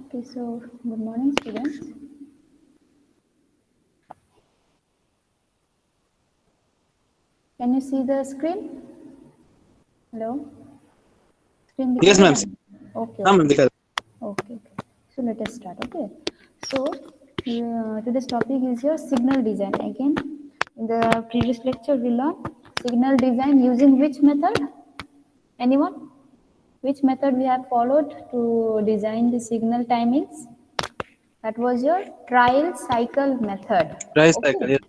Okay, so good morning, students. Can you see the screen? Hello? Screen Yes, दिखाई दे ma'am. रहा है? Okay, हाँ ma'am okay. दिखा Okay, okay. So let us start. Okay. So today's topic is your signal design. Again, in the previous lecture we learned signal design using which method? Anyone? Which method we have followed to design the signal timings? That was your trial cycle method. Try Okay. Cycle. Yes.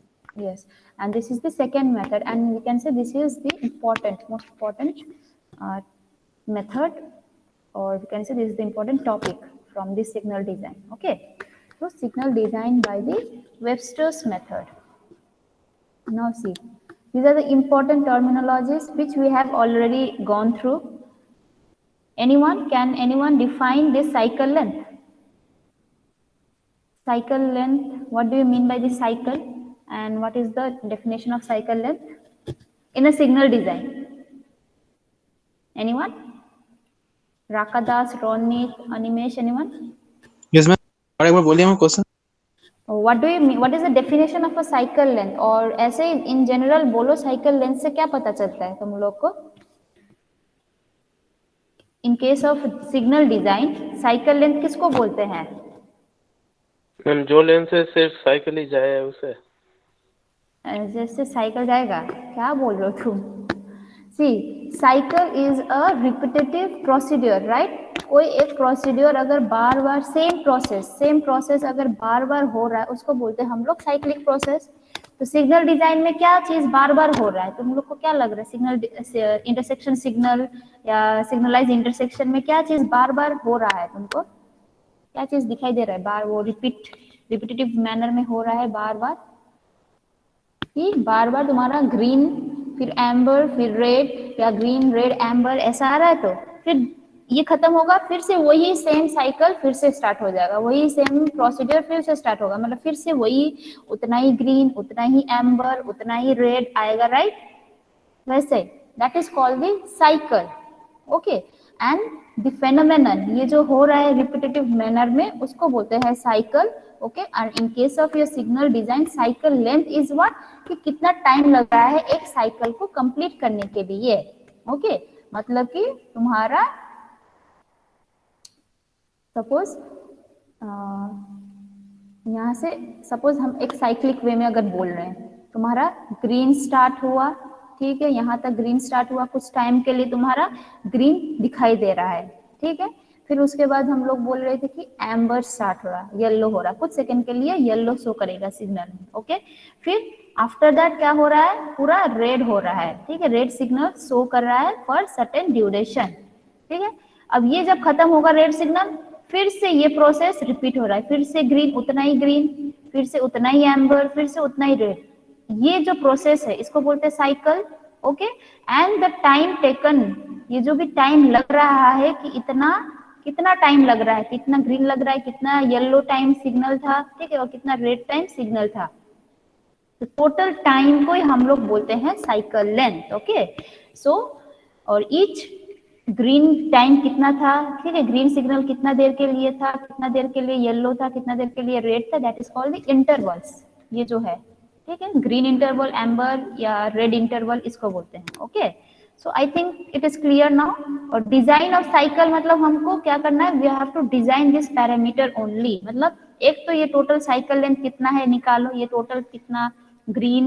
Yes. And this is the second method, and we can say this is the most important uh, method, or we can say this is the important topic from this signal design. Okay. So signal design by the Webster's method. Now see, these are the important terminologies which we have already gone through. Can anyone define this cycle length? Cycle length, what do you mean by the cycle? And what is the definition of cycle length in a signal design? Anyone? Rakadas, Ronit, Animesh, anyone? Yes, ma'am. और एक बार बोलिए ma'am question. What do you mean? What is the definition of a cycle length? और ऐसे in general बोलो cycle length से क्या पता चलता है तुम लोग को? In case of signal design, cycle length किसको बोलते हैं? मैम जो लेन से सिर्फ साइकिल ही जाए उसे. जैसे साइकिल जाएगा, क्या बोल रहे हो तुम? See, cycle is a repetitive procedure, right? कोई एक प्रोसीड्योर अगर बार बार सेम प्रोसेस अगर बार बार हो रहा है उसको बोलते हैं हम लोग साइक्लिक प्रोसेस. तो सिग्नल डिजाइन में क्या चीज बार बार हो रहा है? तुम लोग को क्या लग रहा है? सिग्नल इंटरसेक्शन सिग्नल या सिग्नलाइज इंटरसेक्शन में क्या चीज बार बार हो रहा है? तुमको क्या चीज दिखाई दे रहा है? बार वो रिपीटेटिव मैनर में हो रहा है बार बार, कि बार बार तुम्हारा ग्रीन फिर एम्बर फिर रेड या ग्रीन रेड एम्बर ऐसा आ रहा है, तो फिर ये खत्म होगा, फिर से वही सेम साइकिल फिर से स्टार्ट हो जाएगा, वही सेम प्रोसीजर फिर से स्टार्ट होगा, मतलब फिर से वही उतना ही ग्रीन उतना ही एम्बर उतना ही रेड आएगा, राइट? वैसे that is called the cycle. Okay. And the phenomenon, ये जो हो रहा है रिपीटेटिव मैनर में, उसको बोलते हैं cycle. Okay. And in case of your signal design, cycle length is what, कि कितना टाइम लग रहा है एक साइकिल को कंप्लीट करने के लिए. ओके. मतलब कि तुम्हारा सपोज यहाँ से सपोज हम एक साइक्लिक वे में अगर बोल रहे हैं, तुम्हारा ग्रीन स्टार्ट हुआ, ठीक है, यहाँ तक ग्रीन स्टार्ट हुआ, कुछ टाइम के लिए तुम्हारा ग्रीन दिखाई दे रहा है, ठीक है. फिर उसके बाद हम लोग बोल रहे थे कि एम्बर स्टार्ट हो रहा है, येलो हो रहा है, कुछ सेकंड के लिए येलो शो करेगा सिग्नल में. ओके. फिर आफ्टर दैट क्या हो रहा है? पूरा रेड हो रहा है, ठीक है, रेड सिग्नल शो कर रहा है फॉर सर्टेन ड्यूरेशन, ठीक है. अब ये जब खत्म होगा रेड सिग्नल, फिर से ये प्रोसेस रिपीट हो रहा है, फिर से ग्रीन उतना ही ग्रीन, फिर से उतना ही एम्बर, फिर से उतना ही रेड. ये जो प्रोसेस है इसको बोलते हैं cycle. Okay. And the time taken, ये जो भी टाइम लग रहा है कि इतना कितना टाइम लग रहा है, कितना ग्रीन लग रहा है, कितना येलो टाइम सिग्नल था, ठीक है, और कितना रेड टाइम सिग्नल था, तो टोटल टाइम को हम लोग बोलते हैं साइकिल लेंथ. ओके. सो और ईच ग्रीन टाइम कितना था, ठीक है, ग्रीन सिग्नल कितना देर के लिए था, कितना देर के लिए येलो था, कितना देर के लिए रेड था, that is called the intervals. ये जो है, ठीक है, ग्रीन इंटरवल, एम्बर या रेड इंटरवल इसको बोलते हैं. Okay. So I think it is clear now. और डिजाइन ऑफ साइकिल मतलब हमको क्या करना है? We have to design this parameter only. मतलब एक तो ये टोटल साइकिल लेंथ कितना है निकालो, ये टोटल कितना ग्रीन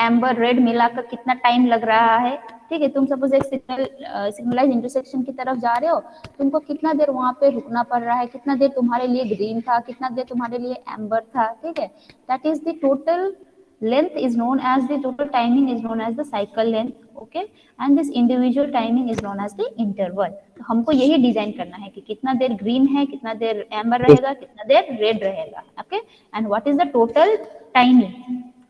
एम्बर रेड मिलाकर कितना टाइम लग रहा है, ठीक है. तुम सपोज एक सिग्नलाइज इंटरसेक्शन की तरफ जा रहे हो, तुमको कितना देर वहां पे रुकना पड़ रहा है, कितना देर तुम्हारे लिए ग्रीन था, कितना देर तुम्हारे लिए एम्बर था, ठीक है. That is the total length is known as the total timing is known as the cycle length. Okay. And this individual timing is known as the interval. तो हमको यही डिजाइन करना है कि कितना देर ग्रीन है, कितना देर एम्बर रहेगा, कितना देर रेड रहेगा. Okay. And what is the total timing,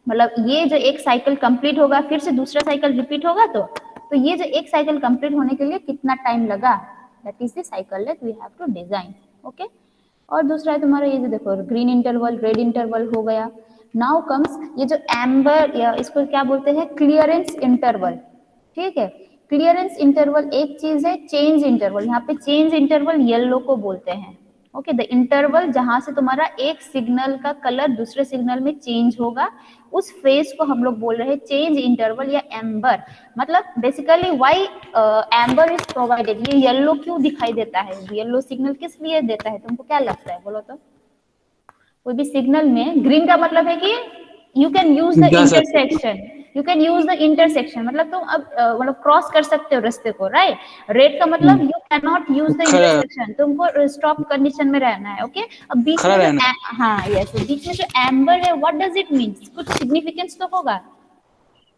मतलब ये जो एक साइकिल कंप्लीट होगा फिर से दूसरा साइकिल रिपीट होगा, तो ये जो एक साइकिल कंप्लीट होने के लिए कितना टाइम लगा, that is the cycle length we have to design. Okay. और दूसरा है तुम्हारा ये जो देखो ग्रीन इंटरवल रेड इंटरवल हो गया. नाउ कम्स ये जो एम्बर, या इसको क्या बोलते हैं, क्लियरेंस इंटरवल, ठीक है. क्लियरेंस इंटरवल एक चीज है, चेंज इंटरवल, यहाँ पे चेंज इंटरवल येलो को बोलते हैं. ओके, द इंटरवल जहां से तुम्हारा एक सिग्नल का कलर दूसरे सिग्नल में चेंज होगा, उस फेज को हम लोग बोल रहे हैं चेंज इंटरवल या एम्बर। मतलब basically why amber is provided, ये येलो क्यों दिखाई देता है, येलो सिग्नल किस लिए देता है, तुमको क्या लगता है, बोलो तो। कोई भी सिग्नल में ग्रीन का मतलब है कि यू कैन यूज द जा सकते intersection, you can use the intersection, मतलब तुम अब मतलब क्रॉस कर सकते हो रास्ते को, राइट। रेड का मतलब you can not use the खड़ा इंटरसेक्शन, तुमको स्टॉप कंडीशन में रहना है, ओके। अब बीच खड़ा में जो रहना। हाँ यस, बीच में जो एम्बर है, व्हाट डज इट मीन, कुछ सिग्निफिकेंस तो होगा,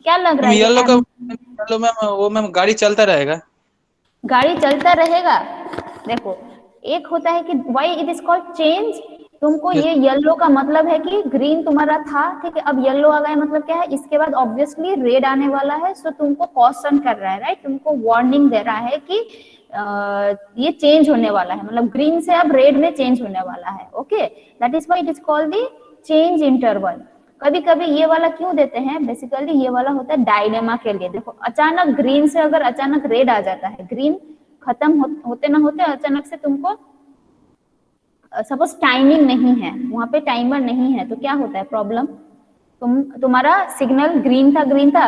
क्या लग रहा मैम है येलो का, ये येलो मैम वो मैम गाड़ी चलता रहेगा। गाड़ी चलता रहेगा। देखो, एक होता है कि why it is called change, तुमको Yes, ये येलो का मतलब है कि ग्रीन तुम्हारा था, ठीक है, अब येलो आ गया, मतलब क्या है, इसके बाद ऑब्वियसली रेड आने वाला है, सो तुमको कॉशन कर रहा है, राइट, तुमको वार्निंग दे रहा है कि ये चेंज होने वाला है, मतलब ग्रीन से अब रेड में चेंज होने वाला है, okay. That is why it is called the change interval. कभी कभी ये वाला क्यों देते हैं, बेसिकली ये वाला होता है डायलेमा के लिए। देखो, अचानक ग्रीन से अगर अचानक रेड आ जाता है, ग्रीन खत्म होते ना होते अचानक से तुमको सपोज टाइमिंग नहीं है, वहां पे टाइमर नहीं है, तो क्या होता है प्रॉब्लम, तुम्हारा सिग्नल ग्रीन था,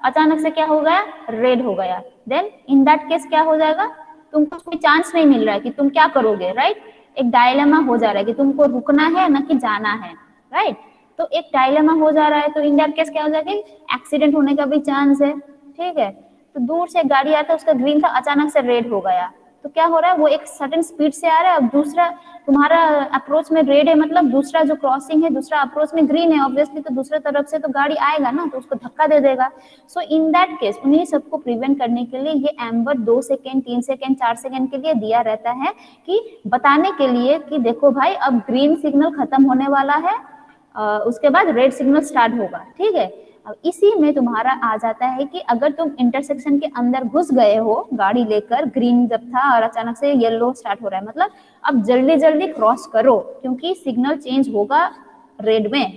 अचानक से क्या हो गया, रेड हो गया, देन इन दैट केस क्या हो जाएगा, तुमको कोई चांस नहीं मिल रहा है कि तुम क्या करोगे, राइट। एक डायलेमा हो जा रहा है कि तुमको रुकना है ना कि जाना है, राइट। तो एक डायलेमा हो जा रहा है, तो इन दैट केस क्या हो जाएगा, एक्सीडेंट होने का भी चांस है, ठीक है। तो दूर से गाड़ी आता है, उसका ग्रीन था, अचानक से रेड हो गया, तो क्या हो रहा है, वो एक सर्टेन स्पीड से आ रहा है, अब दूसरा तुम्हारा अप्रोच में रेड है, मतलब दूसरा जो क्रॉसिंग है, दूसरा अप्रोच में ग्रीन है, ऑब्वियसली तो दूसरे तरफ से तो गाड़ी आएगा ना, तो उसको धक्का दे देगा। सो इन दैट केस उन्हीं सबको प्रिवेंट करने के लिए ये एम्बर 2 सेकेंड 3 सेकेंड 4 सेकेंड के लिए दिया रहता है, कि बताने के लिए कि देखो भाई, अब ग्रीन सिग्नल खत्म होने वाला है, उसके बाद रेड सिग्नल स्टार्ट होगा, ठीक है। अब इसी में तुम्हारा आ जाता है कि अगर तुम इंटरसेक्शन के अंदर घुस गए हो गाड़ी लेकर, ग्रीन जब था और अचानक से येलो स्टार्ट हो रहा है, मतलब अब जल्दी जल्दी क्रॉस करो, क्योंकि सिग्नल चेंज होगा रेड में,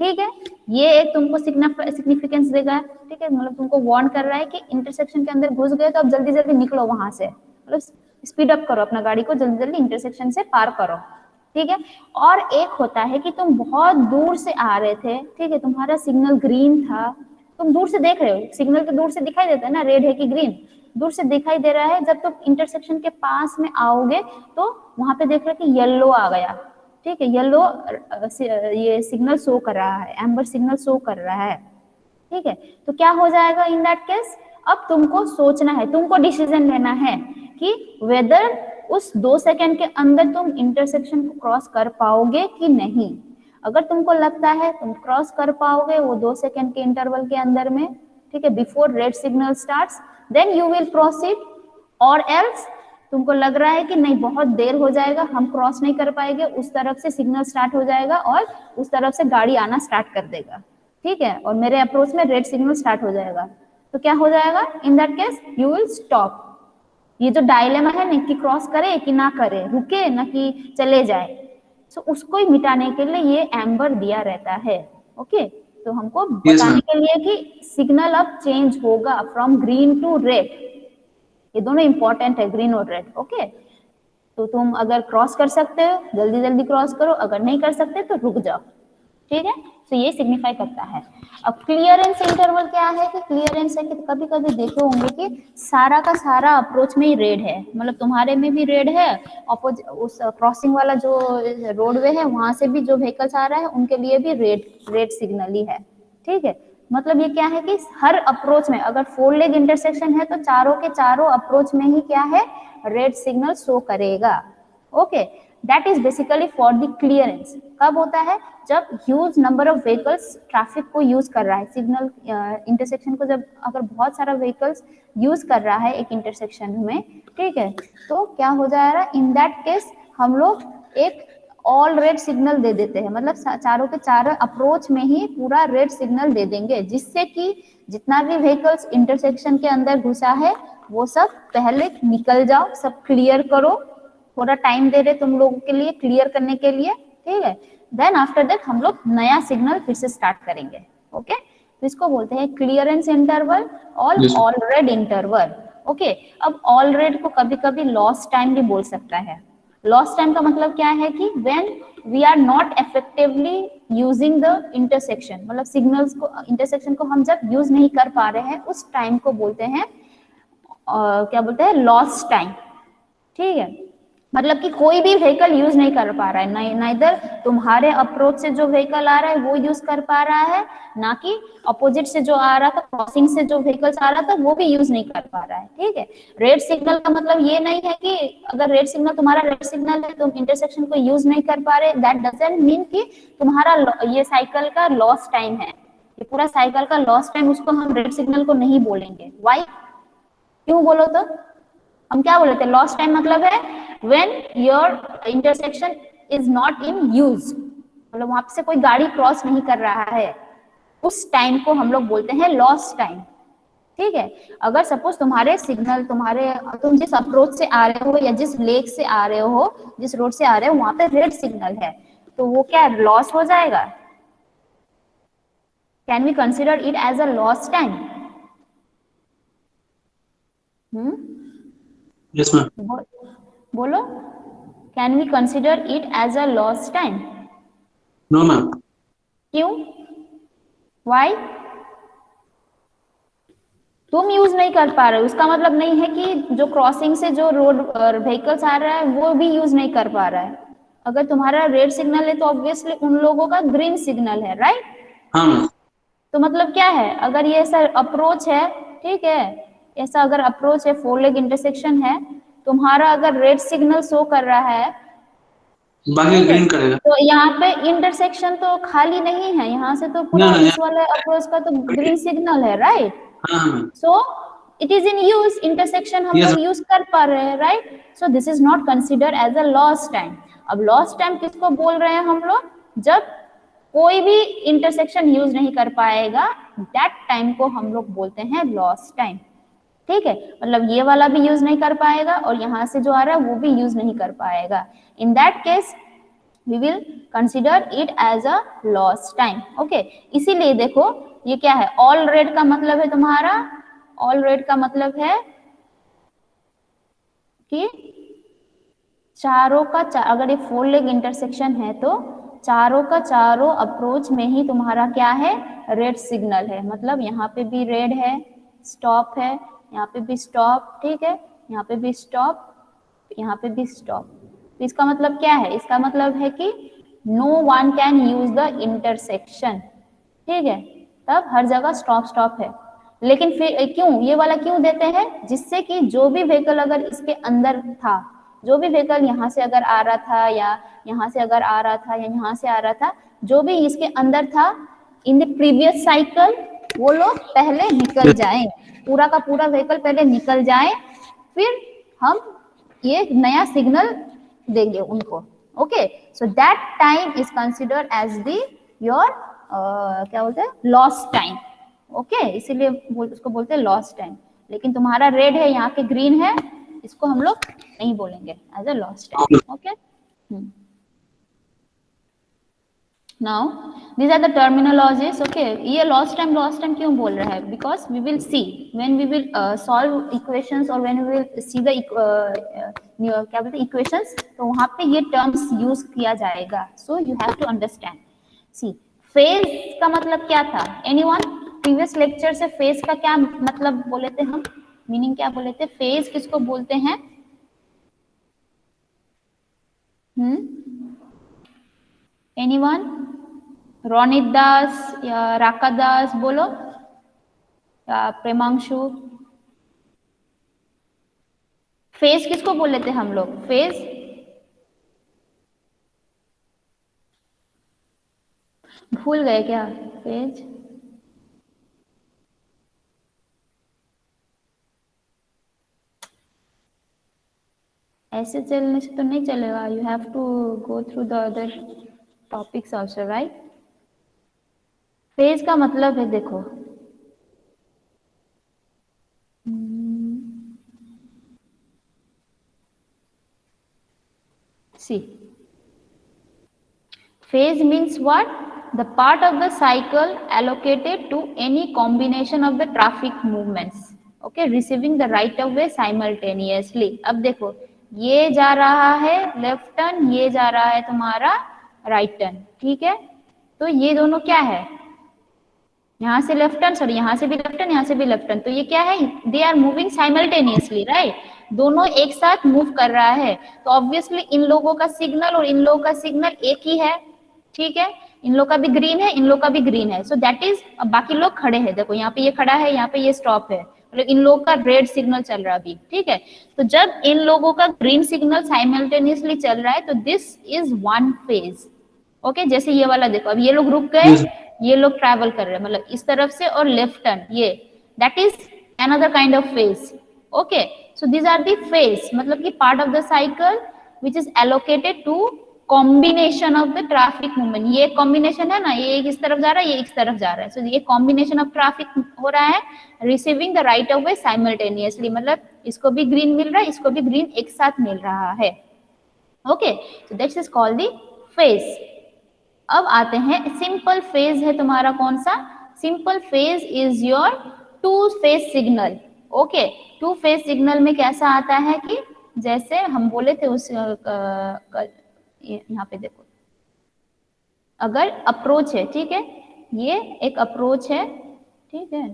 ठीक है। ये एक तुमको सिग्निफिकेंस देगा, ठीक है, मतलब तुमको वार्न कर रहा है कि इंटरसेक्शन के अंदर घुस गए तो अब जल्दी जल्दी निकलो वहां से, मतलब स्पीड अप करो अपना गाड़ी को, जल्दी जल्दी इंटरसेक्शन से पार करो, ठीक है। और एक होता है कि तुम बहुत दूर से आ रहे थे, ठीक है, तुम्हारा सिग्नल ग्रीन था, तुम दूर से देख रहे हो, सिग्नल तो दूर से दिखाई देता है ना, रेड है कि ग्रीन, दूर से दिखाई दे रहा है, जब तुम इंटरसेक्शन के पास में आओगे तो वहां पे देख रहे कि येलो आ गया, ठीक है, येलो ये सिग्नल शो कर रहा है, एम्बर सिग्नल शो कर रहा है, ठीक है। तो क्या हो जाएगा इन दैट केस, अब तुमको सोचना है, तुमको डिसीजन लेना है कि वेदर उस 2 सेकेंड के अंदर तुम इंटरसेक्शन को क्रॉस कर पाओगे कि नहीं। अगर तुमको लगता है तुम क्रॉस कर पाओगे वो 2 सेकेंड के इंटरवल के अंदर में, ठीक है, before red signal starts, then you will proceed, और एल्स तुमको लग रहा है कि नहीं बहुत देर हो जाएगा, हम क्रॉस नहीं कर पाएंगे, उस तरफ से सिग्नल स्टार्ट हो जाएगा और उस तरफ से गाड़ी आना स्टार्ट कर देगा, ठीक है, और मेरे अप्रोच में रेड सिग्नल स्टार्ट हो जाएगा, तो क्या हो जाएगा इन that case, you will stop. ये जो डायलेमा है ना कि क्रॉस करे कि ना करे, रुके ना कि चले जाए, सो उसको ही मिटाने के लिए ये एम्बर दिया रहता है, ओके। तो हमको यस बताने मैम। के लिए कि सिग्नल अब चेंज होगा फ्रॉम ग्रीन टू रेड, ये दोनों इंपॉर्टेंट है, ग्रीन और रेड, ओके। तो तुम अगर क्रॉस कर सकते हो जल्दी जल्दी क्रॉस करो, अगर नहीं कर सकते तो रुक जाओ, ठीक है। तो ये सिग्निफाई करता है। अब क्लियरेंस इंटरवल क्या है, कि क्लियरेंस है कि कभी कभी देखे होंगे कि सारा का सारा अप्रोच में ही रेड है, मतलब तुम्हारे में भी रेड है, उस क्रॉसिंग वाला जो रोडवे है वहां से भी जो व्हीकल्स आ रहा है उनके लिए भी रेड रेड सिग्नल ही है, ठीक है। मतलब ये क्या है कि हर अप्रोच में अगर 4 लेग इंटरसेक्शन है तो चारों के चारों अप्रोच में ही क्या है, रेड सिग्नल शो करेगा, okay. That is basically for the clearance. कब होता है, जब huge number of vehicles traffic को यूज कर रहा है, सिग्नल इंटरसेक्शन को जब अगर बहुत सारा व्हीकल्स यूज कर रहा है एक इंटरसेक्शन में, ठीक है, तो क्या हो जा रहा है इन दैट केस, हम लोग एक ऑल रेड सिग्नल दे देते हैं, मतलब चारों के चारों अप्रोच में ही पूरा रेड सिग्नल दे देंगे, जिससे कि जितना भी व्हीकल्स इंटरसेक्शन के अंदर घुसा है वो सब पहले निकल जाओ, सब क्लियर करो, थोड़ा टाइम दे रहे तुम लोगों के लिए क्लियर करने के लिए, ठीक है। देन आफ्टर दैट हम लोग नया सिग्नल फिर से स्टार्ट करेंगे, ओके। तो इसको बोलते हैं क्लियरेंस इंटरवल और Yes, all red interval, okay. अब ऑल रेड को कभी कभी लॉस्ट टाइम भी बोल सकता है, लॉस्ट टाइम का मतलब क्या है कि when we are not effectively using the intersection, मतलब सिग्नल्स को, इंटरसेक्शन को हम जब यूज नहीं कर पा रहे हैं उस टाइम को बोलते हैं क्या बोलते हैं, लॉस्ट टाइम। ठीक है, मतलब कि कोई भी व्हीकल यूज नहीं कर पा रहा है, नाइदर तुम्हारे अप्रोच से जो व्हीकल आ रहा है वो यूज कर पा रहा है, ना कि अपोजिट से जो आ रहा था, क्रॉसिंग से जो व्हीकल्स आ रहा था वो भी यूज नहीं कर पा रहा है। ठीक है, रेड सिग्नल का मतलब ये नहीं है कि अगर रेड सिग्नल, तुम्हारा रेड सिग्नल है, तुम इंटरसेक्शन को यूज नहीं कर पा रहे, दैट डजंट मीन कि तुम्हारा ये साइकिल का लॉस टाइम है, ये पूरा साइकिल का लॉस टाइम, उसको हम रेड सिग्नल को नहीं बोलेंगे। व्हाई, क्यों बोलो तो? हम क्या बोले थे, लॉस्ट टाइम मतलब है when your intersection is not in use, मतलब वहां से कोई गाड़ी क्रॉस नहीं कर रहा है, उस टाइम को हम लोग बोलते हैं लॉस्ट टाइम। ठीक है, अगर सपोज तुम्हारे सिग्नल, तुम जिस अप्रोच से आ रहे हो या जिस लेक से आ रहे हो, जिस रोड से आ रहे हो, वहां पे रेड सिग्नल है, तो वो क्या लॉस हो जाएगा? Can we consider it as a lost time? Yes ma'am. बोलो, can we consider it as a lost time? No ma'am. क्यों? व्हाई? तुम यूज नहीं कर पा रहे हो, उसका मतलब नहीं है कि जो क्रॉसिंग से जो रोड व्हीकल्स आ रहा है वो भी यूज नहीं कर पा रहा है। अगर तुम्हारा रेड सिग्नल है तो ऑब्वियसली उन लोगों का ग्रीन सिग्नल है, राइट? हाँ मैम। तो मतलब क्या है, अगर ये ऐसा अप्रोच है, ठीक है, ऐसा अगर अप्रोच है, 4 लेग इंटरसेक्शन है, तुम्हारा अगर रेड सिग्नल शो कर रहा है, बाकी ठीक है, ग्रीन करेगा। तो यहाँ पे इंटरसेक्शन तो खाली नहीं है, यहाँ से तो पूरा ना, इस वाले अप्रोच का तो ग्रीन सिग्नल है, राइट? हाँ ma'am. So it is in use, intersection हम यस। लोग यूज कर पा रहे हैं, right? So this is not consider as a lost time. अब लॉस्ट टाइम किसको बोल रहे हैं हम लोग? जब कोई भी इंटरसेक्शन यूज नहीं कर पाएगा, दैट टाइम को हम लोग बोलते हैं लॉस्ट टाइम। ठीक है, मतलब ये वाला भी यूज नहीं कर पाएगा और यहाँ से जो आ रहा है वो भी यूज नहीं कर पाएगा। इन that case we will consider it as a lost time. okay, इसीलिए देखो ये क्या है, all red का मतलब है तुम्हारा, all red का मतलब है कि चारों का अगर ये 4 लेग इंटरसेक्शन है तो चारों का चारों अप्रोच में ही तुम्हारा क्या है, रेड सिग्नल है, मतलब यहाँ पे भी रेड है, स्टॉप है, यहाँ पे भी स्टॉप, ठीक है, यहाँ पे भी स्टॉप, यहाँ पे भी स्टॉप। तो इसका मतलब क्या है, इसका मतलब है कि no one can use the intersection. ठीक है, तब हर जगह स्टॉप स्टॉप है। लेकिन फिर क्यों ये वाला क्यों देते हैं, जिससे कि जो भी व्हीकल अगर इसके अंदर था, जो भी व्हीकल यहाँ से अगर आ रहा था या यहाँ से अगर आ रहा था या यहाँ से आ रहा था, जो भी इसके अंदर था इन द प्रीवियस साइकिल, वो लोग पहले निकल जाएं, पूरा का पूरा व्हीकल पहले निकल जाए, फिर हम ये नया सिग्नल देंगे उनको। Okay, so that time is considered as the your क्या बोलते हैं, लॉस्ट टाइम। ओके, इसीलिए उसको बोलते हैं लॉस्ट टाइम। लेकिन तुम्हारा रेड है, यहाँ पे ग्रीन है, इसको हम लोग नहीं बोलेंगे as a lost time. Okay, now these are the terminologies. okay, ये lost time क्यों बोल रहा है, because we will see when we will solve equations or when we will see the क्या बोलते हैं equations, तो वहां पे ये terms यूज किया जाएगा। so you have to understand. see, phase का मतलब क्या था, anyone previous lecture से phase का क्या मतलब बोले थे हम, मीनिंग क्या बोले थे, phase किसको बोलते हैं? anyone, रोनित दास या राका दास बोलो, या प्रेमांशु, फेज किसको बोल लेते हम लोग, फेज? भूल गए क्या फेज? ऐसे चलने से तो नहीं चलेगा, you have to go through the other topics also, right? Phase का मतलब है, देखो see, phase means what? The part of the cycle allocated to any combination of the traffic movements, okay, receiving the right of way simultaneously. अब देखो ये जा रहा है लेफ्ट टर्न, ये जा रहा है तुम्हारा राइट टर्न, ठीक है। तो ये दोनों क्या है, यहाँ से लेफ्ट टर्न, सॉरी यहाँ से भी लेफ्ट टर्न, यहाँ से भी लेफ्ट टर्न, तो ये क्या है, they are moving simultaneously, right, दोनों एक साथ मूव कर रहा है। तो ऑब्वियसली इन लोगों का सिग्नल और इन लोगों का सिग्नल एक ही है, ठीक है, इन लोग का भी ग्रीन है, इन लोग का भी ग्रीन है। सो दैट इज, अब बाकी लोग खड़े हैं, देखो यहाँ पे ये खड़ा है, यहाँ पे ये स्टॉप है, मतलब इन लोगों का रेड सिग्नल चल रहा है अभी, ठीक है। तो जब इन लोगों का ग्रीन सिग्नल साइमल्टेनियसली चल रहा है तो this is one phase, okay. जैसे ये वाला देखो, अब ये लोग रुक गए, ये लोग ट्रैवल कर रहे हैं, मतलब इस तरफ से, और लेफ्ट टर्न, ये that is another kind of phase, okay. So these are the phase, मतलब कि part of the cycle which is allocated to combination of the traffic movement. ये कॉम्बिनेशन है ना, ये एक इस तरफ जा रहा है, ये इस तरफ जा रहा है, सो ये कॉम्बिनेशन ऑफ ट्रैफिक हो रहा है, receiving the right of way simultaneously, मतलब इसको भी ग्रीन मिल रहा है, इसको भी ग्रीन एक साथ मिल रहा है, okay. So that is called the phase. अब आते हैं सिंपल फेज है तुम्हारा कौन सा, simple phase is your to phase signal, okay. To phase signal में कैसा आता है कि जैसे हम बोले थे उस यहाँ पे देखो, अगर अप्रोच है, ठीक है, ये एक अप्रोच है, ठीक है,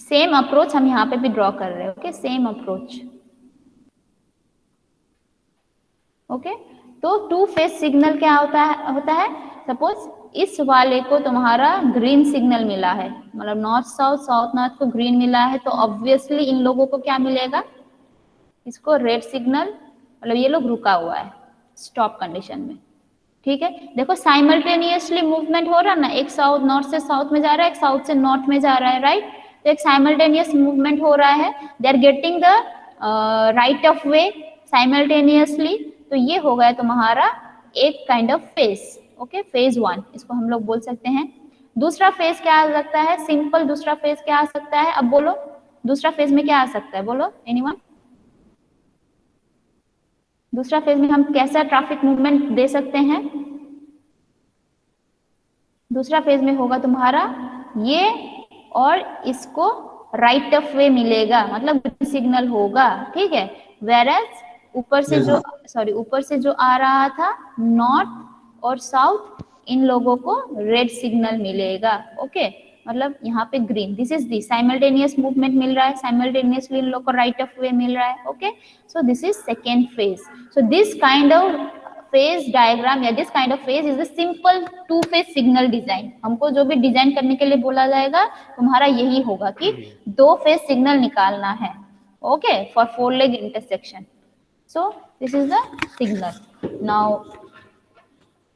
सेम अप्रोच हम यहाँ पे भी ड्रॉ कर रहे हैं, ओके, सेम अप्रोच, ओके। तो टू फेज सिग्नल क्या होता है, सपोज इस वाले को तुम्हारा ग्रीन सिग्नल मिला है, मतलब नॉर्थ साउथ, साउथ नॉर्थ को ग्रीन मिला है, तो ऑब्वियसली इन लोगों को क्या मिलेगा, इसको रेड सिग्नल, मतलब ये लोग रुका हुआ है स्टॉप कंडीशन में, ठीक है। देखो साइमल्टेनियसली मूवमेंट हो रहा है ना, एक साउथ नॉर्थ से साउथ में जा रहा है, एक साउथ से नॉर्थ में जा रहा है, राइट। तो एक साइमल्टेनियस मूवमेंट हो रहा है, they are getting the right of way simultaneously, तो ये हो गया तुम्हारा एक kind of phase, okay, phase one इसको हम लोग बोल सकते हैं। दूसरा फेज क्या आ सकता है, सिंपल दूसरा फेज क्या आ सकता है, अब बोलो दूसरा फेज में क्या आ सकता है, बोलो एनीवन। दूसरा फेज में हम कैसा ट्रैफिक मूवमेंट दे सकते हैं, दूसरा फेज में होगा तुम्हारा ये, और इसको राइट ऑफ वे मिलेगा, मतलब ग्रीन सिग्नल होगा, ठीक है। वेरएज ऊपर से जो, सॉरी ऊपर से जो आ रहा था नॉर्थ और साउथ, इन लोगों को रेड सिग्नल मिलेगा, ओके, मतलब यहाँ पे green, this is the simultaneous movement मिल रहा है, साइमल्टेनियसली इन लोग को राइट ऑफ वे मिल रहा है, okay. So this is second phase. So this kind of phase diagram या this kind of phase is the simple two phase signal design. हमको जो भी डिजाइन करने के लिए बोला जाएगा तुम्हारा यही होगा कि दो फेज सिग्नल निकालना है, okay, for four leg intersection. So this is the signal. Now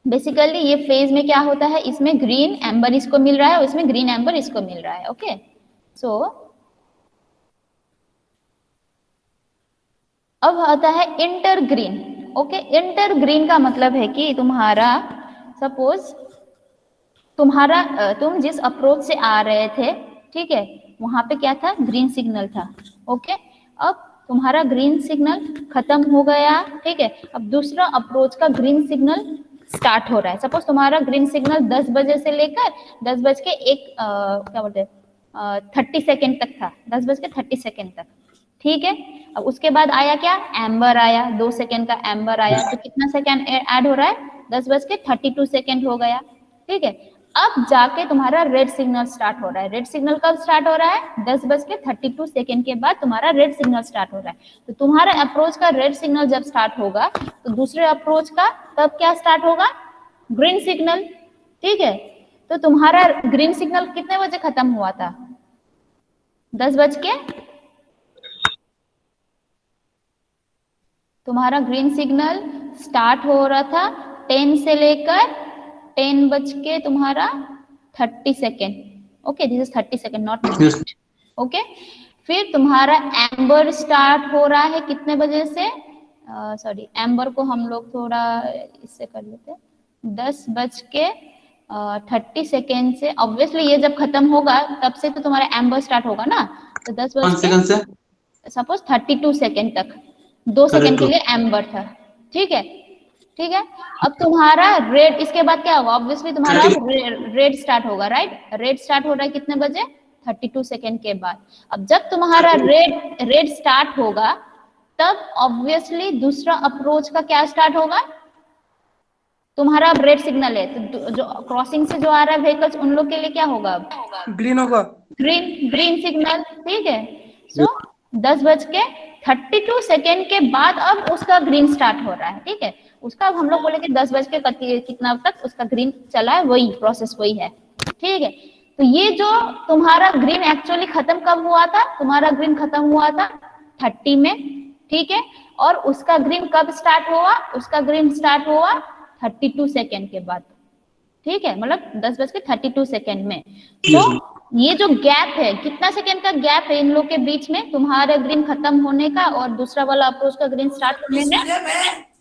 basically ये फेज में क्या होता है, इसमें ग्रीन एम्बर इसको मिल रहा है और इसमें ग्रीन एम्बर इसको मिल रहा है, ओके। सो अब आता है inter green, okay. Inter green का मतलब है कि तुम्हारा सपोज तुम्हारा तुम जिस अप्रोच से आ रहे थे, ठीक है, वहां पे क्या था, ग्रीन सिग्नल था, ओके। अब तुम्हारा ग्रीन सिग्नल खत्म हो गया, ठीक है, अब दूसरा अप्रोच का ग्रीन सिग्नल स्टार्ट हो रहा है। सपोज तुम्हारा ग्रीन सिग्नल 10 बजे से लेकर 10 बज के क्या बोलते हैं 30 सेकेंड तक था, 10 बज के 30 सेकेंड तक, ठीक है। अब उसके बाद आया क्या, एम्बर आया, 2 सेकेंड का एम्बर आया, तो कितना सेकेंड ऐड हो रहा है, 10 बज के 32 सेकेंड हो गया, ठीक है। अब जाके तुम्हारा रेड सिग्नल स्टार्ट हो रहा है। रेड सिग्नल कब स्टार्ट हो रहा है, 10 बज के 32 सेकेंड के बाद तुम्हारा रेड सिग्नल स्टार्ट हो रहा है। तो तुम्हारा अप्रोच का रेड सिग्नल जब स्टार्ट होगा तो दूसरे अप्रोच का तब क्या स्टार्ट होगा, ग्रीन सिग्नल, ठीक है। तो तुम्हारा ग्रीन सिग्नल कितने बजे खत्म हुआ था, 10 बज के, तुम्हारा ग्रीन सिग्नल स्टार्ट हो रहा था 10 से लेकर 10 बज के तुम्हारा 30 second, okay, this is 30 second not minute, okay. फिर तुम्हारा एम्बर स्टार्ट हो रहा है कितने बजे से, सॉरी एम्बर को हम लोग थोड़ा इससे कर लेते हैं, 10 बज के 30 सेकेंड से। ऑब्वियसली ये जब खत्म होगा तब से तो तुम्हारा एम्बर स्टार्ट होगा ना, तो 10 बज के सपोज 32 सेकेंड तक 2 सेकेंड के लिए एम्बर था, ठीक है, ठीक है। अब तुम्हारा रेड, इसके बाद क्या होगा, ऑब्वियसली तुम्हारा रेड स्टार्ट होगा, राइट। रेड स्टार्ट हो रहा है कितने बजे, 32 सेकेंड के बाद। अब जब तुम्हारा रेड स्टार्ट होगा तब ऑब्वियसली दूसरा अप्रोच का क्या स्टार्ट होगा, तुम्हारा रेड सिग्नल है तो जो क्रॉसिंग से जो आ रहा है व्हीकल्स उन लोग के लिए क्या होगा, ग्रीन होगा। ग्रीन सिग्नल, ठीक है। सो 10:32 सेकेंड के बाद अब उसका ग्रीन स्टार्ट हो रहा है, ठीक है। उसका अब हम लोग बोले कि 10 बज के कितना तक उसका ग्रीन चला है, वही प्रोसेस वही है, ठीक है। तो ये जो तुम्हारा ग्रीन एक्चुअली खत्म कब हुआ था, तुम्हारा ग्रीन खत्म हुआ था 30 में, ठीक है। और उसका ग्रीन कब स्टार्ट हुआ, उसका ग्रीन स्टार्ट हुआ 32 सेकेंड के बाद, ठीक है, मतलब 10:32 सेकेंड में। तो ये जो गैप है, कितना सेकेंड का गैप है इन लोग के बीच में, तुम्हारा ग्रीन खत्म होने का और दूसरा वाला अप्रोच का ग्रीन स्टार्ट होने में